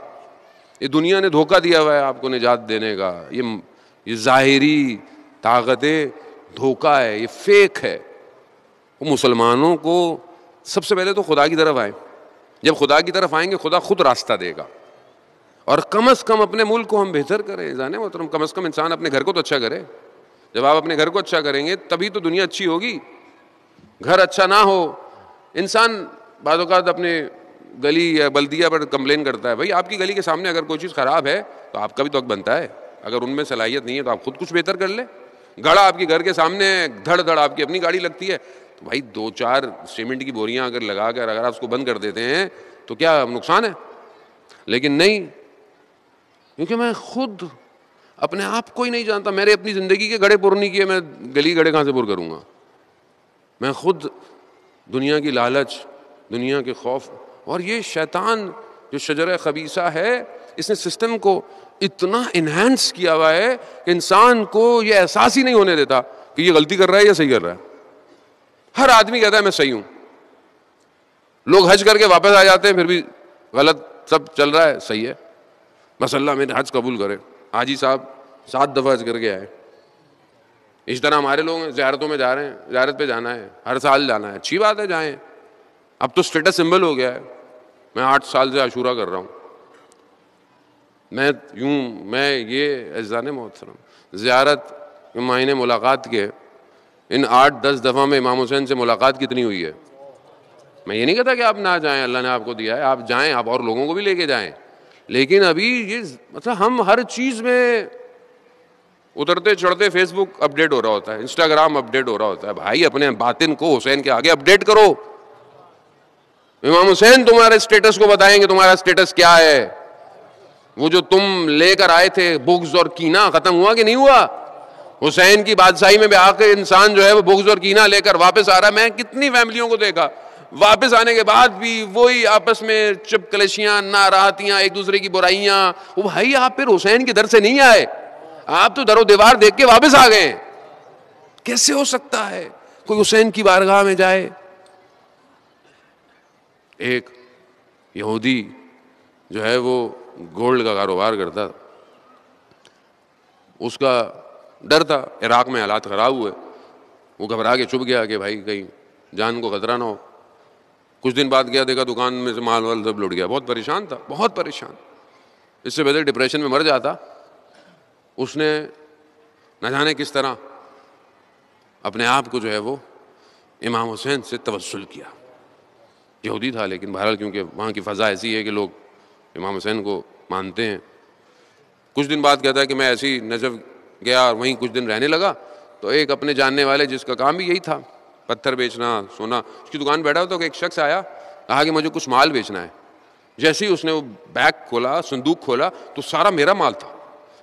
یہ دنیا نے دھوکہ دیا ہوا ہے آپ کو نجات دینے کا. یہ ظاہری طاقتیں دھوکہ ہے، یہ فیک ہے. وہ مسلمانوں کو سب سے پہلے تو خدا کی طرف آئیں. جب خدا کی طرف آئیں گے خدا خود راستہ دے گا. اور کم از کم اپنے ملک کو ہم بہتر کریں. جانے محترم، کم از کم انسان اپنے گھر کو تو اچھا کرے. جب آپ اپنے گھر کو اچھا کریں گے تبھی تو دنیا اچھی ہوگی. گھر اچھا نہ ہو، انسان بعض اوقات اپنے گلی یا بلدیہ پر کمپلین کرتا ہے. بھائی آپ کی گلی کے سامنے اگر کوئی چیز خراب ہے تو آپ کا بھی تو حق بنتا ہے. اگر ان میں صلاحیت نہیں ہے تو آپ خود کچھ بہتر کر لیں. گھڑا آپ کے گھر کے سامنے دھڑ دھڑ آپ کی اپنی گاڑی لگتی ہے تو بھائی 2-4 سیمنٹ کی بوریاں اگر لگا کر اگر آپ اس کو بند کر دیتے ہیں تو کیا نقصان ہے؟ لیکن نہیں، کیونکہ میں خود اپنے آپ کو ہی نہیں جانتا. میں نے اپنی زندگی کے گڑھے پر نہیں کیے, میں گلی گڑھے کہاں سے پر کروں گا؟ میں خود دنیا کی لالچ, دنیا کے خوف, اور یہ شیطان جو شجرہ خبیثہ ہے اس نے سسٹم کو اتنا انہینس کیا ہوا ہے کہ انسان کو یہ احساس ہی نہیں ہونے دیتا کہ یہ غلطی کر رہا ہے یا صحیح کر رہا ہے. ہر آدمی کہتا ہے میں صحیح ہوں. لوگ حج کر کے واپس آ جاتے ہیں پھر بھی غلط سب چل رہا ہے, صحیح ہے بس اللہ میرے حج قبول کرے. حاجی صاحب 7 دفعہ حج کر کے آئے. اس طرح ہمارے لوگ ہیں, زیارتوں میں جا رہے ہیں, زیارت پہ جانا ہے, ہر سال جانا ہے, اچھی بات ہے جائیں. اب تو اسٹیٹس سمبل ہو گیا ہے. میں 8 سال سے عاشورہ کر رہا ہوں. میں یہ عزیزان محترم, زیارت کے معنی ملاقات کے, ان 8-10 دفعہ میں امام حسین سے ملاقات کتنی ہوئی ہے؟ میں یہ نہیں کہتا کہ آپ نہ جائیں, اللہ نے آپ کو دیا ہے, آپ جائیں, آپ اور لوگوں کو بھی لے کے جائیں. لیکن ابھی یہ مطلب ہم ہر چیز میں اترتے چڑھتے, فیس بک اپڈیٹ ہو رہا ہوتا ہے, انسٹاگرام اپڈیٹ ہو رہا ہوتا ہے. بھائی اپنے باطن کو حسین کے آگے اپڈیٹ کرو. امام حسین تمہارے اسٹیٹس کو بتائیں گے تمہارا اسٹیٹس کیا ہے. وہ جو تم لے کر آئے تھے بغض اور کینہ, ختم ہوا کہ نہیں ہوا؟ حسین کی بادشاہی میں بھی آ کے انسان جو ہے وہ بغض اور کینہ لے کر واپس آ رہا ہے. میں کتنی فیملیوں کو دیکھا واپس آنے کے بعد بھی وہی آپس میں چپ کلشیاں, ناراحتیاں, ایک دوسرے کی برائیاں. وہ بھائی آپ پھر حسین کے در سے نہیں آئے, آپ تو در و دیوار دیکھ کے واپس آ گئے. کیسے ہو سکتا ہے کوئی حسین کی بارگاہ میں جائے؟ ایک یہودی جو ہے وہ گولڈ کا کاروبار کرتا, اس کا ڈر تھا عراق میں حالات خراب ہوئے, وہ گھبرا کے چھپ گیا کہ بھائی کہیں جان کو خطرہ نہ ہو. کچھ دن بعد گیا, دیکھا دکان میں سے مال وال سب لٹ گیا. بہت پریشان تھا, بہت پریشان. اس سے پہلے ڈپریشن میں مر جاتا. اس نے نہ جانے کس طرح اپنے آپ کو جو ہے وہ امام حسین سے توسل کیا. یہودی تھا لیکن بہرحال کیونکہ وہاں کی فضا ایسی ہے کہ لوگ امام حسین کو مانتے ہیں. کچھ دن بعد کہتا ہے کہ میں ایسی نجف گیا اور وہیں کچھ دن رہنے لگا, تو ایک اپنے جاننے والے جس کا کام بھی یہی تھا, پتھر بیچنا, سونا, اس کی دکان بیٹھا ہو تو ایک شخص آیا, کہا کہ مجھے کچھ مال بیچنا ہے. جیسے ہی اس نے وہ بیگ کھولا, صندوق کھولا, تو سارا میرا مال تھا.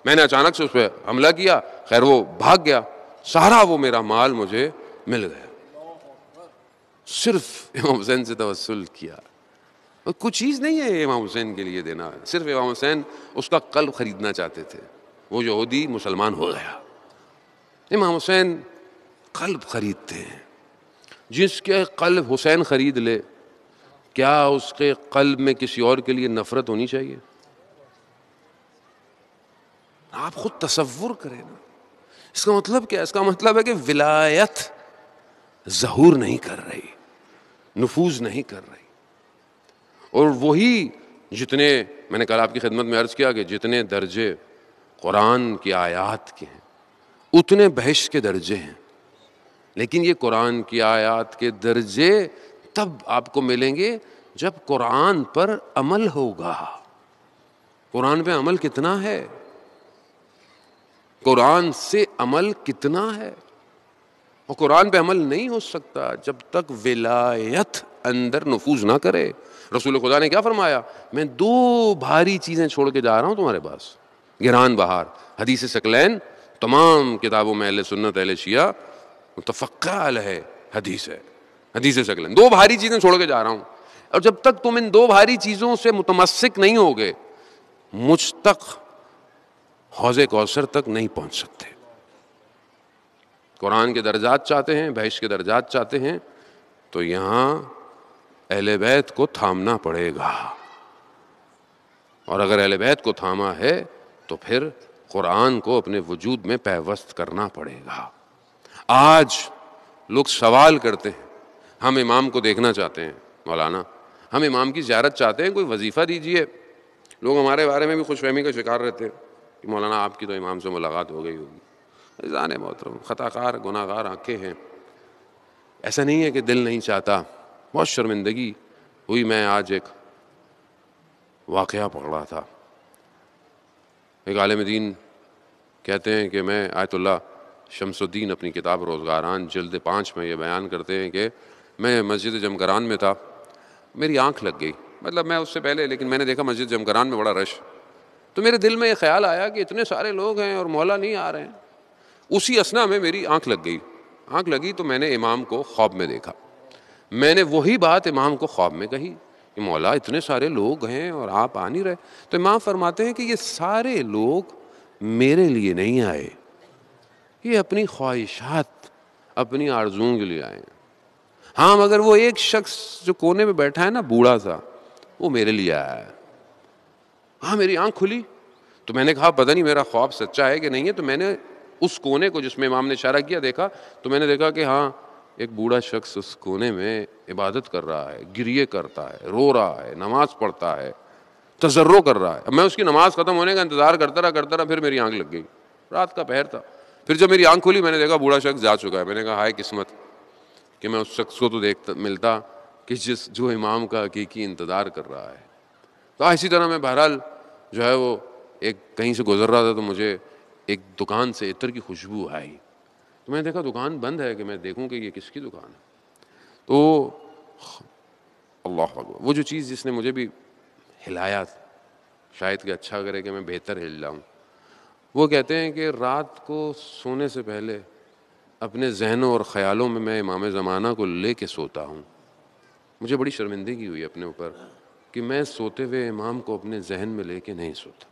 میں نے اچانک سے اس پہ حملہ کیا, خیر وہ بھاگ گیا, سارا وہ میرا مال مجھے مل گیا. صرف امام حسین سے توسل کیا. کچھ چیز نہیں ہے امام حسین کے لیے دینا, صرف امام حسین اس کا قلب خریدنا چاہتے تھے. وہ یہودی مسلمان ہو گیا. امام حسین قلب خریدتے ہیں. جس کے قلب حسین خرید لے, کیا اس کے قلب میں کسی اور کے لیے نفرت ہونی چاہیے؟ آپ خود تصور کریں نا. اس کا مطلب کیا ہے؟ اس کا مطلب ہے کہ ولایت ظہور نہیں کر رہی, نفوذ نہیں کر رہی. اور وہی جتنے میں نے کل آپ کی خدمت میں عرض کیا کہ جتنے درجے قرآن کی آیات کے ہیں اتنے بہشت کے درجے ہیں. لیکن یہ قرآن کی آیات کے درجے تب آپ کو ملیں گے جب قرآن پر عمل ہوگا. قرآن پہ عمل کتنا ہے؟ قرآن سے عمل کتنا ہے؟ اور قرآن پہ عمل نہیں ہو سکتا جب تک ولایت اندر نفوذ نہ کرے. رسول خدا نے کیا فرمایا؟ میں 2 بھاری چیزیں چھوڑ کے جا رہا ہوں تمہارے پاس, گران بہار. حدیث ثقلین تمام کتابوں میں اہل سنت اہل شیعہ متفقہ علیہ حدیث ہے. حدیث ثقلین 2 بھاری چیزیں چھوڑ کے جا رہا ہوں, اور جب تک تم ان 2 بھاری چیزوں سے متمسک نہیں ہوگے مجھ تک حوض کوثر تک نہیں پہنچ سکتے. قرآن کے درجات چاہتے ہیں, بہشت کے درجات چاہتے ہیں, تو یہاں اہل بیت کو تھامنا پڑے گا. اور اگر اہل بیت کو تھاما ہے تو پھر قرآن کو اپنے وجود میں پیوست کرنا پڑے گا. آج لوگ سوال کرتے ہیں, ہم امام کو دیکھنا چاہتے ہیں, مولانا ہم امام کی زیارت چاہتے ہیں, کوئی وظیفہ دیجئے. لوگ ہمارے بارے میں بھی خوش فہمی کا شکار رہتے ہیں کہ مولانا آپ کی تو امام سے ملاقات ہو گئی ہوگی. عزیزان محترم, خطا کار گناہ گار آنکھیں ہیں. ایسا نہیں ہے کہ دل نہیں چاہتا. بہت شرمندگی ہوئی. میں آج ایک واقعہ پڑھ رہا تھا. ایک عالم دین کہتے ہیں کہ میں آیت اللہ شمس الدین اپنی کتاب روزگاران جلد 5 میں یہ بیان کرتے ہیں کہ میں مسجد جمکران میں تھا, میری آنکھ لگ گئی. مطلب میں اس سے پہلے, لیکن میں نے دیکھا مسجد جمکران میں بڑا رش. تو میرے دل میں یہ خیال آیا کہ اتنے سارے لوگ ہیں اور مولا نہیں آ رہے ہیں. اسی اثنا میں میری آنکھ لگی تو میں نے امام کو خواب میں دیکھا. میں نے وہی بات امام کو خواب میں کہی کہ مولا اتنے سارے لوگ ہیں اور آپ آ نہیں رہے. تو امام فرماتے ہیں کہ یہ سارے لوگ میرے لیے نہیں آئے, یہ اپنی خواہشات, اپنی آرزوؤں کے لیے آئے ہیں. ہاں مگر وہ ایک شخص جو کونے میں بیٹھا ہے نا, بوڑھا سا, وہ میرے لیے آیا ہے. ہاں میری آنکھ کھلی تو میں نے کہا پتہ نہیں میرا خواب سچا ہے کہ نہیں ہے. تو میں نے اس کونے کو جس میں امام نے اشارہ کیا دیکھا, تو میں نے دیکھا کہ ہاں ایک بوڑھا شخص اس کونے میں عبادت کر رہا ہے, گریے کرتا ہے, رو رہا ہے, نماز پڑھتا ہے, تضرع کر رہا ہے. اب میں اس کی نماز ختم ہونے کا انتظار کرتا رہا, پھر میری آنکھ لگ گئی. رات کا پہر تھا. پھر جب میری آنکھ کھلی میں نے دیکھا بوڑھا شخص جا چکا ہے. میں نے کہا ہائے قسمت کہ میں اس شخص کو تو ملتا کہ جو امام کا حقیقی انتظار کر رہا ہے. تو اسی طرح میں بہرحال جو ہے وہ ایک کہیں سے گزر رہا تھا تو مجھے ایک دکان سے عطر کی خوشبو آئی. تو میں نے دیکھا دکان بند ہے کہ میں دیکھوں کہ یہ کس کی دکان ہے. تو اللہ اکبر, وہ جو چیز جس نے مجھے بھی ہلایا, شاید کہ اچھا کرے کہ میں بہتر ہل جاؤں. وہ کہتے ہیں کہ رات کو سونے سے پہلے اپنے ذہنوں اور خیالوں میں امام زمانہ کو لے کے سوتا ہوں. مجھے بڑی شرمندگی ہوئی اپنے اوپر کہ میں سوتے ہوئے امام کو اپنے ذہن میں لے کے نہیں سوتا.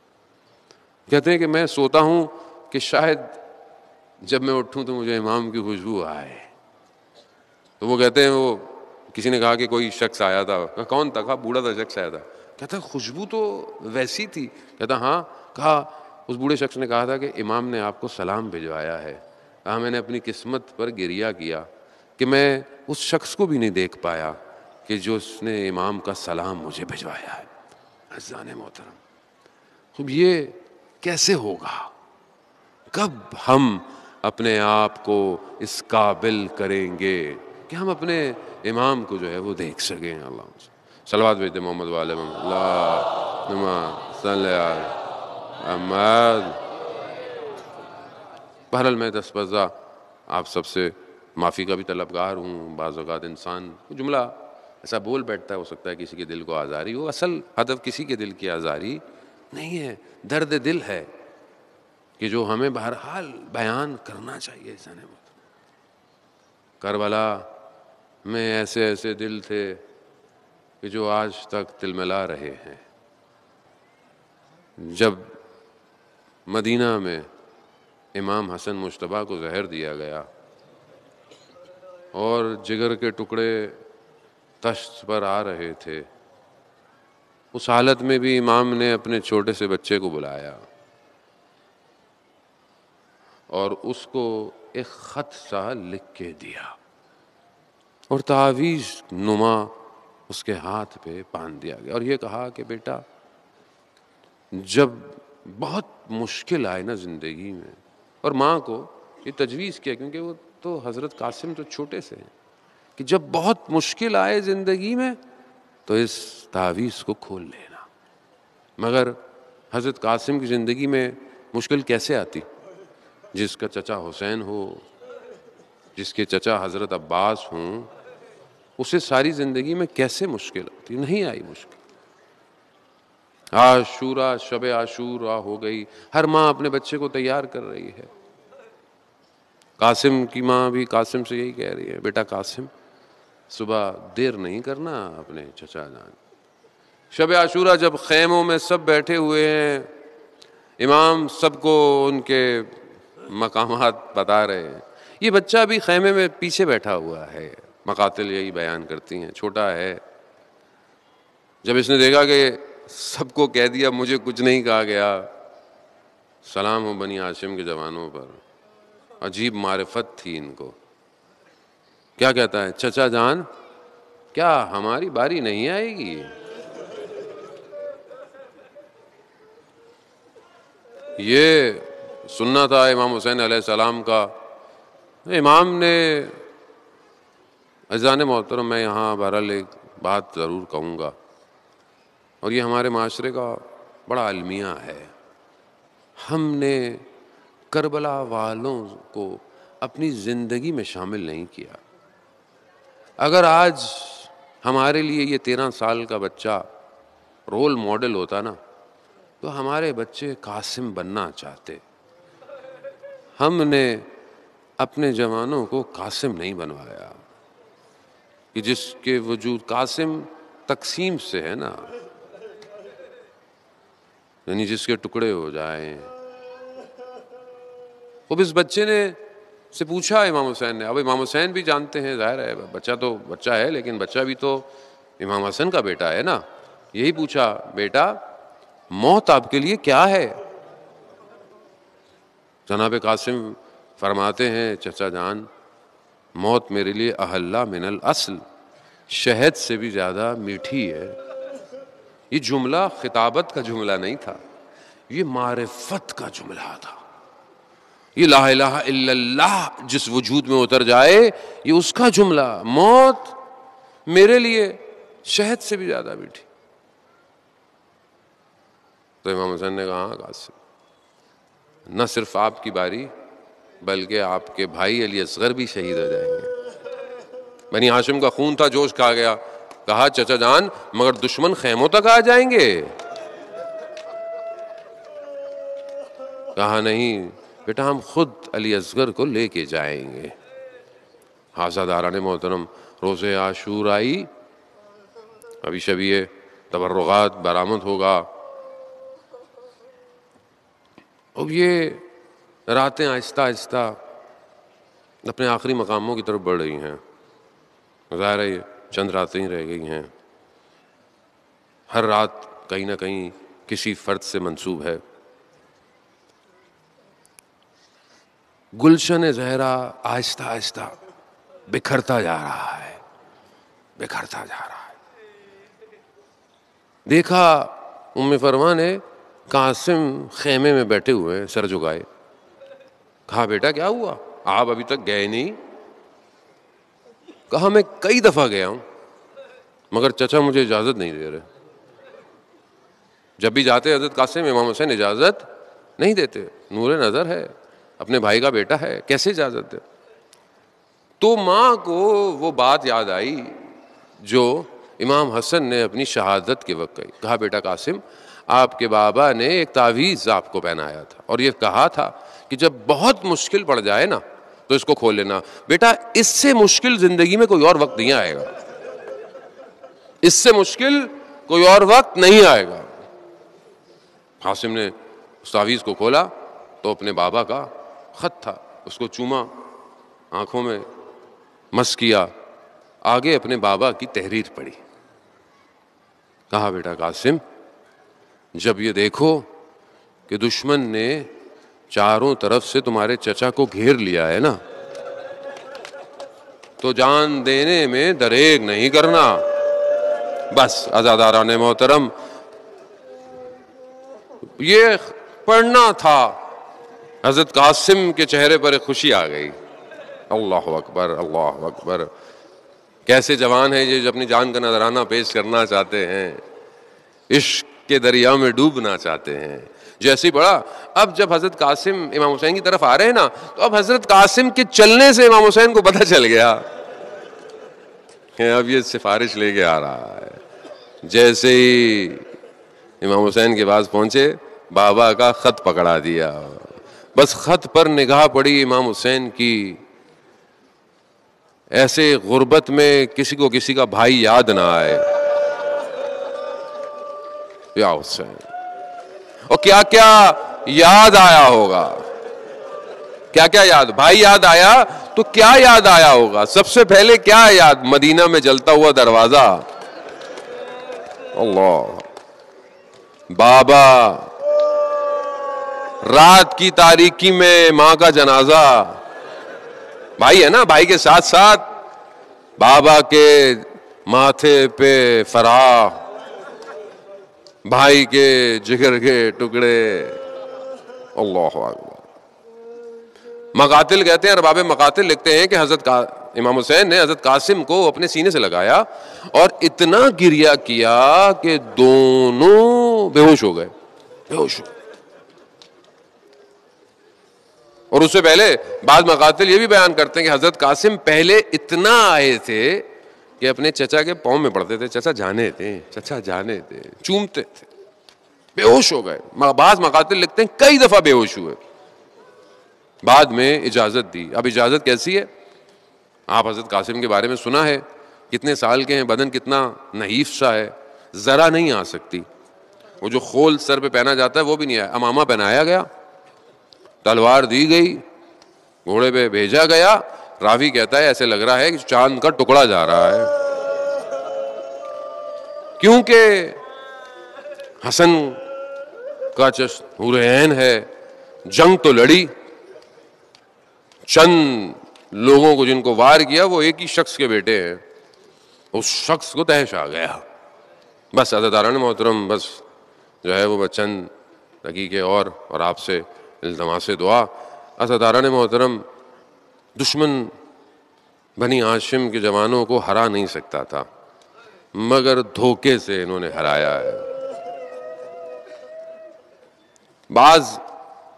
کہتے ہیں کہ میں سوتا ہوں کہ شاید جب میں اٹھوں تو مجھے امام کی خوشبو آئے. تو وہ کہتے ہیں وہ کسی نے کہا کہ کوئی شخص آیا تھا. کون تھا؟ کہا بوڑھا تھا شخص آیا تھا. کہتا خوشبو تو ویسی تھی. کہتا ہاں. کہا اس بوڑھے شخص نے کہا تھا کہ امام نے آپ کو سلام بھجوایا ہے. کہا میں نے اپنی قسمت پر گریہ کیا کہ میں اس شخص کو بھی نہیں دیکھ پایا کہ جو اس نے امام کا سلام مجھے بھجوایا ہے. عزیزان محترم, خب یہ کیسے ہوگا؟ کب ہم اپنے آپ کو اس قابل کریں گے کہ ہم اپنے امام کو جو ہے وہ دیکھ سکیں؟ اللہ صلوات بھیجتے محمد والے محمد اللہ صلی محمد. بہرحال میں دستبزہ آپ سب سے معافی کا بھی طلبگار ہوں. بعض اوقات انسان جملہ ایسا بول بیٹھتا ہے, ہو سکتا ہے کسی کے دل کو آزاری ہو. اصل ہدف کسی کے دل کی آزاری نہیں ہے, درد دل ہے کہ جو ہمیں بہرحال بیان کرنا چاہیے. کربلا میں ایسے ایسے دل تھے کہ جو آج تک تلملا رہے ہیں. جب مدینہ میں امام حسن مجتبیٰ کو زہر دیا گیا اور جگر کے ٹکڑے تشت پر آ رہے تھے, اس حالت میں بھی امام نے اپنے چھوٹے سے بچے کو بلایا اور اس کو ایک خط سا لکھ کے دیا اور تعویذ نما اس کے ہاتھ پہ باندھ دیا گیا. اور یہ کہا کہ بیٹا جب بہت مشکل آئے نا زندگی میں, اور ماں کو یہ تجویز کیا کیونکہ وہ تو حضرت قاسم تو چھوٹے سے ہیں, کہ جب بہت مشکل آئے زندگی میں تو اس تعویذ کو کھول لینا. مگر حضرت قاسم کی زندگی میں مشکل کیسے آتی؟ جس کا چچا حسین ہو, جس کے چچا حضرت عباس ہوں, اسے ساری زندگی میں کیسے مشکل آتی؟ نہیں آئی مشکل. عاشورہ, شب عاشورہ ہو گئی, ہر ماں اپنے بچے کو تیار کر رہی ہے. قاسم کی ماں بھی قاسم سے یہی کہہ رہی ہے, بیٹا قاسم صبح دیر نہیں کرنا اپنے چچا جان. شب عاشورہ جب خیموں میں سب بیٹھے ہوئے ہیں, امام سب کو ان کے مقامات بتا رہے ہیں, یہ بچہ بھی خیمے میں پیچھے بیٹھا ہوا ہے. مقاتل یہی بیان کرتی ہیں, چھوٹا ہے. جب اس نے دیکھا کہ سب کو کہہ دیا, مجھے کچھ نہیں کہا گیا, سلام ہو بنی ہاشم کے جوانوں پر. عجیب معرفت تھی ان کو. کیا کہتا ہے, چچا جان کیا ہماری باری نہیں آئے گی؟ یہ سننا تھا امام حسین علیہ السلام کا. امام نے, عزیزان محترم میں یہاں بہرحال ایک بات ضرور کہوں گا, اور یہ ہمارے معاشرے کا بڑا المیہ ہے. ہم نے کربلا والوں کو اپنی زندگی میں شامل نہیں کیا. اگر آج ہمارے لیے یہ 13 سال کا بچہ رول ماڈل ہوتا نا, تو ہمارے بچے قاسم بننا چاہتے، ہم نے اپنے جوانوں کو قاسم نہیں بنوایا، کہ جس کے وجود قاسم تقسیم سے ہے نا، یعنی جس کے ٹکڑے ہو جائیں۔ اب اس بچے نے سے پوچھا امام حسین نے، اب امام حسین بھی جانتے ہیں، ظاہر ہے بچہ تو بچہ ہے، لیکن بچہ بھی تو امام حسن کا بیٹا ہے نا، یہی پوچھا، بیٹا موت آپ کے لیے کیا ہے؟ جناب قاسم فرماتے ہیں، چچا جان موت میرے لیے احلی من الاصل، شہد سے بھی زیادہ میٹھی ہے۔ یہ جملہ خطابت کا جملہ نہیں تھا، یہ معرفت کا جملہ تھا۔ یہ لا الہ الا اللہ جس وجود میں اتر جائے یہ اس کا جملہ، موت میرے لیے شہد سے بھی زیادہ میٹھی۔ تو امام حسین نے کہا، قاسم نہ صرف آپ کی باری بلکہ آپ کے بھائی علی اصغر بھی شہید ہو جائیں گے۔ بنی ہاشم کا خون تھا، جوش کھا گیا، کہا چچا جان مگر دشمن خیموں تک آ جائیں گے؟ کہا نہیں بیٹا، ہم خود علی اصغر کو لے کے جائیں گے۔ حاضران محترم، روز عاشور آئی، ابھی شبیہ تبرغات برآمد ہوگا۔ اب یہ راتیں آہستہ آہستہ اپنے آخری مقاموں کی طرف بڑھ رہی ہیں، ظاہر ہے یہ چند راتیں ہی رہ گئی ہیں، ہر رات کہیں نہ کہیں کسی فرد سے منسوب ہے۔ گلشن زہرا آہستہ آہستہ بکھرتا جا رہا ہے، بکھرتا جا رہا ہے۔ دیکھا ام فرما نے قاسم خیمے میں بیٹھے ہوئے ہیں، سر جھکائے۔ کہا بیٹا کیا ہوا، آپ ابھی تک گئے نہیں؟ کہا میں کئی دفعہ گیا ہوں مگر چچا مجھے اجازت نہیں دے رہے، جب بھی جاتے حضرت قاسم امام حسین اجازت نہیں دیتے، نور نظر ہے، اپنے بھائی کا بیٹا ہے، کیسے اجازت دے؟ تو ماں کو وہ بات یاد آئی جو امام حسن نے اپنی شہادت کے وقت کہی۔ کہا بیٹا قاسم، آپ کے بابا نے ایک تعویذ آپ کو پہنایا تھا اور یہ کہا تھا کہ جب بہت مشکل پڑ جائے نا تو اس کو کھول لینا، بیٹا اس سے مشکل زندگی میں کوئی اور وقت نہیں آئے گا، اس سے مشکل کوئی اور وقت نہیں آئے گا۔ قاسم نے اس تعویذ کو کھولا تو اپنے بابا کا خط تھا، اس کو چوما، آنکھوں میں مس کیا، آگے اپنے بابا کی تحریر پڑھی۔ کہا بیٹا قاسم، جب یہ دیکھو کہ دشمن نے چاروں طرف سے تمہارے چچا کو گھیر لیا ہے نا، تو جان دینے میں دریغ نہیں کرنا۔ بس عزاداران محترم، یہ پڑھنا تھا، حضرت قاسم کے چہرے پر ایک خوشی آ گئی۔ اللہ اکبر، اللہ اکبر، کیسے جوان ہیں یہ جو اپنی جان کا نذرانہ پیش کرنا چاہتے ہیں، عشق کے دریا میں ڈوبنا چاہتے ہیں۔ جیسے بڑا اب جب حضرت قاسم امام حسین کی طرف آ رہے ہیں نا، تو اب حضرت قاسم کے چلنے سے امام حسین کو پتہ چل گیا کہ اب یہ سفارش لے کے آ رہا ہے۔ جیسے ہی امام حسین کے پاس پہنچے، بابا کا خط پکڑا دیا، بس خط پر نگاہ پڑی امام حسین کی، ایسے غربت میں کسی کو کسی کا بھائی یاد نہ آئے۔ یا حسین، اور کیا کیا یاد آیا ہوگا، کیا کیا یاد، بھائی یاد آیا تو کیا یاد آیا ہوگا؟ سب سے پہلے کیا یاد؟ مدینہ میں جلتا ہوا دروازہ، اللہ، بابا، رات کی تاریکی میں ماں کا جنازہ، بھائی ہے نا، بھائی کے ساتھ ساتھ بابا کے ماتھے پہ فراق، بھائی کے جگر کے ٹکڑے، اللہ اکبر۔ مقاتل کہتے ہیں، ارباب مقاتل لکھتے ہیں کہ حضرت امام حسین نے حضرت قاسم کو اپنے سینے سے لگایا اور اتنا گریہ کیا کہ دونوں بے ہوش ہو گئے، بے ہوش ہو گئے۔ اور اس سے پہلے بعض مقاتل یہ بھی بیان کرتے ہیں کہ حضرت قاسم پہلے اتنا آئے تھے کہ اپنے چچا کے پاؤں میں پڑتے تھے، چچا جانے تھے، چچا جانے تھے، چومتے تھے۔ بے ہوش ہو گئے. بعض مقاتل لکھتے ہیں کئی دفعہ بے ہوش ہوئے, بعد میں اجازت دی. اب اجازت کیسی ہے؟ آپ حضرت قاسم کے بارے میں سنا ہے, کتنے سال کے ہیں, بدن کتنا نحیف سا ہے, ذرا نہیں آ سکتی. وہ جو خول سر پہ پہنا جاتا ہے وہ بھی نہیں آیا, امامہ پہنایا گیا, تلوار دی گئی, گھوڑے پہ بھیجا گیا. راوی کہتا ہے ایسے لگ رہا ہے کہ چاند کا ٹکڑا جا رہا ہے, کیونکہ حسن کا چشم حور عین ہے. جنگ تو لڑی, چند لوگوں کو جن کو وار کیا وہ ایک ہی شخص کے بیٹے ہیں, اس شخص کو تحش آ گیا. بس عزاداران محترم, بس جو ہے وہ چند دقیقے اور آپ سے التماس دعا. عزاداران محترم, دشمن بنی ہاشم کے جوانوں کو ہرا نہیں سکتا تھا, مگر دھوکے سے انہوں نے ہرایا ہے. بعض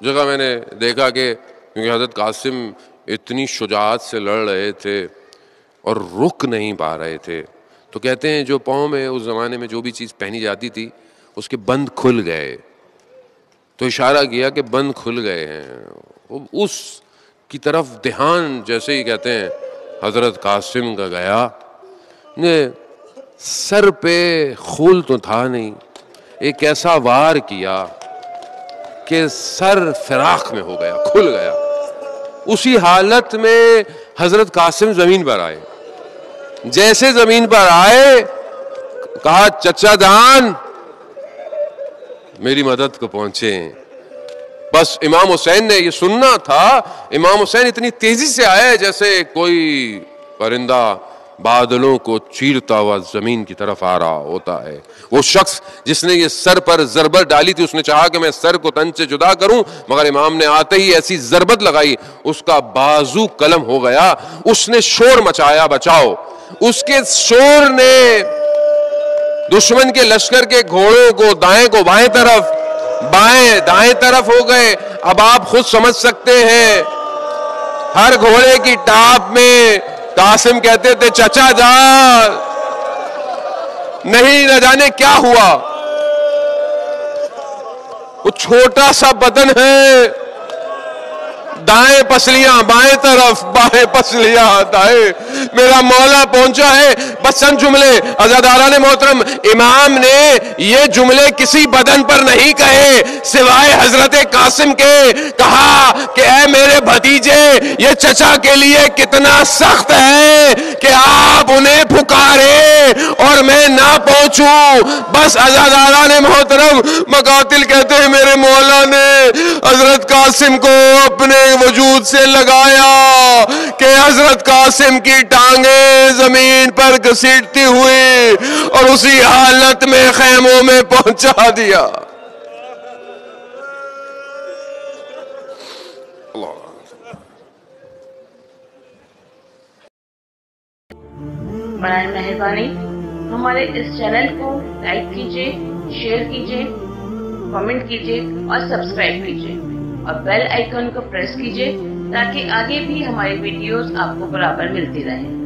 جگہ میں نے دیکھا کہ کیونکہ حضرت قاسم اتنی شجاعت سے لڑ رہے تھے اور رک نہیں پا رہے تھے, تو کہتے ہیں جو پاؤں میں اس زمانے میں جو بھی چیز پہنی جاتی تھی اس کے بند کھل گئے, تو اشارہ کیا کہ بند کھل گئے ہیں. اس کی طرف دھیان جیسے ہی کہتے ہیں حضرت قاسم کا گیا, نے سر پہ خول تو تھا نہیں, ایک ایسا وار کیا کہ سر فراق میں ہو گیا, کھل گیا. اسی حالت میں حضرت قاسم زمین پر آئے. جیسے زمین پر آئے کہا چچا جان میری مدد کو پہنچے. بس امام حسین نے یہ سننا تھا. امام حسین اتنی تیزی سے آئے جیسے کوئی پرندہ بادلوں کو چیرتا ہوا زمین کی طرف آ رہا ہوتا ہے. وہ شخص جس نے یہ سر پر ضربت ڈالی تھی, اس نے چاہا کہ میں سر کو تن سے جدا کروں, مگر امام نے آتے ہی ایسی ضربت لگائی اس کا بازو قلم ہو گیا. اس نے شور مچایا بچاؤ. اس کے شور نے دشمن کے لشکر کے گھوڑوں کو دائیں کو بائیں طرف, بائیں دائیں طرف ہو گئے. اب آپ خود سمجھ سکتے ہیں ہر گھوڑے کی ٹاپ میں قاسم کہتے تھے چچا جان, نہیں نہ جانے کیا ہوا. وہ چھوٹا سا بدن ہے, دائیں پسلیاں بائیں طرف, بائیں پسلیاں دائیں, میرا مولا پہنچا ہے. بس چند جملے عزاداران محترم, امام نے یہ جملے کسی بدن پر نہیں کہے سوائے حضرت قاسم کے. کہا کہ اے میرے بھتیجے, یہ چچا کے لیے کتنا سخت ہے کہ آپ انہیں پکارے اور میں نہ پہنچوں. بس عزاداران محترم, مقاتل کہتے ہیں میرے مولا نے حضرت قاسم کو اپنے وجود سے لگایا کہ حضرت قاسم کی ٹانگیں زمین پر گھسیٹتی ہوئی اور اسی حالت میں خیموں میں پہنچا دیا. برائے مہربانی ہمارے اس چینل کو لائک کیجیے, شیئر کیجیے, کمنٹ کیجیے اور سبسکرائب کیجیے اور بیل آئیکن کو پریس کیجیے تاکہ آگے بھی ہماری ویڈیوز آپ کو برابر ملتی رہیں.